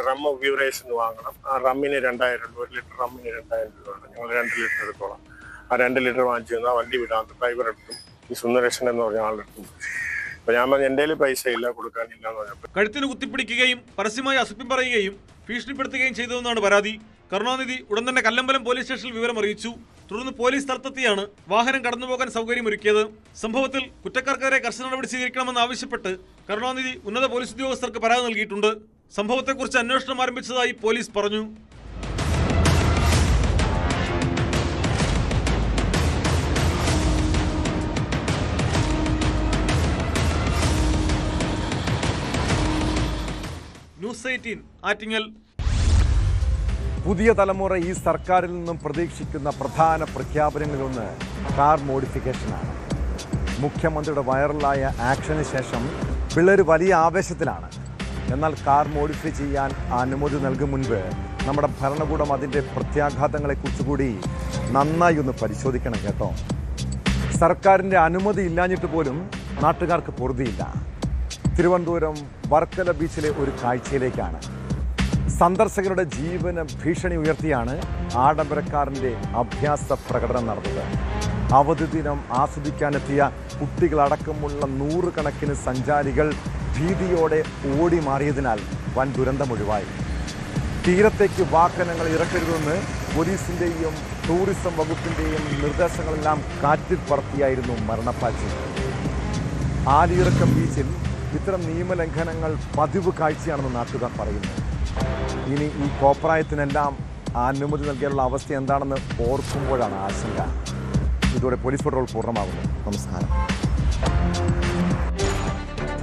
റമ്മ് ബ്യൂറേഷന് വാങ്ങണം. ആ റമ്മിന് 2,000 രൂപ, 1 ലിറ്റർ റമ്മിന് 2,000 രൂപ വേണം. ഞങ്ങൾ 2 ലിറ്റർ എടുത്തോളാം. ആ 2 ലിറ്റർ വാങ്ങിച്ചു തന്നാൽ വണ്ടി വിടാൻ ഡ്രൈവർ എടുത്തും ഈ സുന്ദരേഷൻ എന്ന് പറഞ്ഞ ആളെടുത്തും. അപ്പോൾ ഞാൻ പറഞ്ഞു എൻ്റെ പൈസ ഇല്ല, കൊടുക്കാനില്ല എന്ന് പറഞ്ഞപ്പോൾ കഴുത്തിന് കുത്തിപ്പിടിക്കുകയും പരസ്യമായി അസഭ്യം പറയുകയും ഭീഷണിപ്പെടുത്തുകയും ചെയ്തതെന്നാണ് പരാതി. കരുണാനിധി ഉടൻ തന്നെ കല്ലമ്പലം പോലീസ് സ്റ്റേഷനിൽ വിവരം അറിയിച്ചു. തുടർന്ന് പോലീസ് സ്ഥലത്തെത്തിയാണ് വാഹനം കടന്നുപോകാൻ സൗകര്യമൊരുക്കിയത്. സംഭവത്തിൽ കുറ്റക്കാർക്കെതിരെ കർശന നടപടി സ്വീകരിക്കണമെന്ന് ആവശ്യപ്പെട്ട് കരുണാനിധി ഉന്നത പോലീസ് ഉദ്യോഗസ്ഥർക്ക് പരാതി നൽകിയിട്ടുണ്ട്. സംഭവത്തെക്കുറിച്ച് അന്വേഷണം ആരംഭിച്ചതായി പോലീസ് പറഞ്ഞു. ന്യൂസ് 18 ആറ്റിങ്ങൽ. പുതിയ തലമുറ ഈ സർക്കാരിൽ നിന്നും പ്രതീക്ഷിക്കുന്ന പ്രധാന പ്രഖ്യാപനങ്ങളിലൊന്ന് കാർ മോഡിഫിക്കേഷനാണ്. മുഖ്യമന്ത്രിയുടെ വൈറലായ ആക്ഷന് ശേഷം പിള്ളേർ വലിയ ആവേശത്തിലാണ്. എന്നാൽ കാർ മോഡിഫൈ ചെയ്യാൻ അനുമതി നൽകും മുൻപ് നമ്മുടെ ഭരണകൂടം അതിൻ്റെ പ്രത്യാഘാതങ്ങളെക്കുറിച്ച് കൂടി നന്നായി ഒന്ന് പരിശോധിക്കണം കേട്ടോ. സർക്കാരിൻ്റെ അനുമതി ഇല്ലാഞ്ഞിട്ട് പോലും നാട്ടുകാർക്ക് പൊറുതിയില്ല. തിരുവനന്തപുരം വർക്കല ബീച്ചിലെ ഒരു കാഴ്ചയിലേക്കാണ്. സന്ദർശകരുടെ ജീവന് ഭീഷണി ഉയർത്തിയാണ് ആഡംബരക്കാരൻ്റെ അഭ്യാസ പ്രകടനം നടന്നത്. അവധി ദിനം ആസ്വദിക്കാനെത്തിയ കുട്ടികളടക്കമുള്ള 100 കണക്കിന് സഞ്ചാരികൾ ഭീതിയോടെ ഓടി മാറിയതിനാൽ വൻ ദുരന്തമൊഴിവായി. തീരത്തേക്ക് വാഹനങ്ങൾ ഇറക്കരുതെന്ന് പോലീസിൻ്റെയും ടൂറിസം വകുപ്പിൻ്റെയും നിർദ്ദേശങ്ങളെല്ലാം കാറ്റിൽ പറത്തിയായിരുന്നു മരണപ്പാച്ചിൽ. ആലിയിറക്കം ബീച്ചിൽ ഇത്തരം നിയമലംഘനങ്ങൾ പതിവ് കാഴ്ചയാണെന്ന് നാട്ടുകാർ പറയുന്നു. ഇനി ഈ കോപ്രായത്തിനെല്ലാം അനുമതി നൽകിയാലുള്ള അവസ്ഥ എന്താണെന്ന് ഓർക്കുമ്പോഴാണ് ആശങ്ക. ഇതോടെ പോലീസ് പട്രോൾ പൂർണ്ണമാകുന്നു. നമസ്കാരം.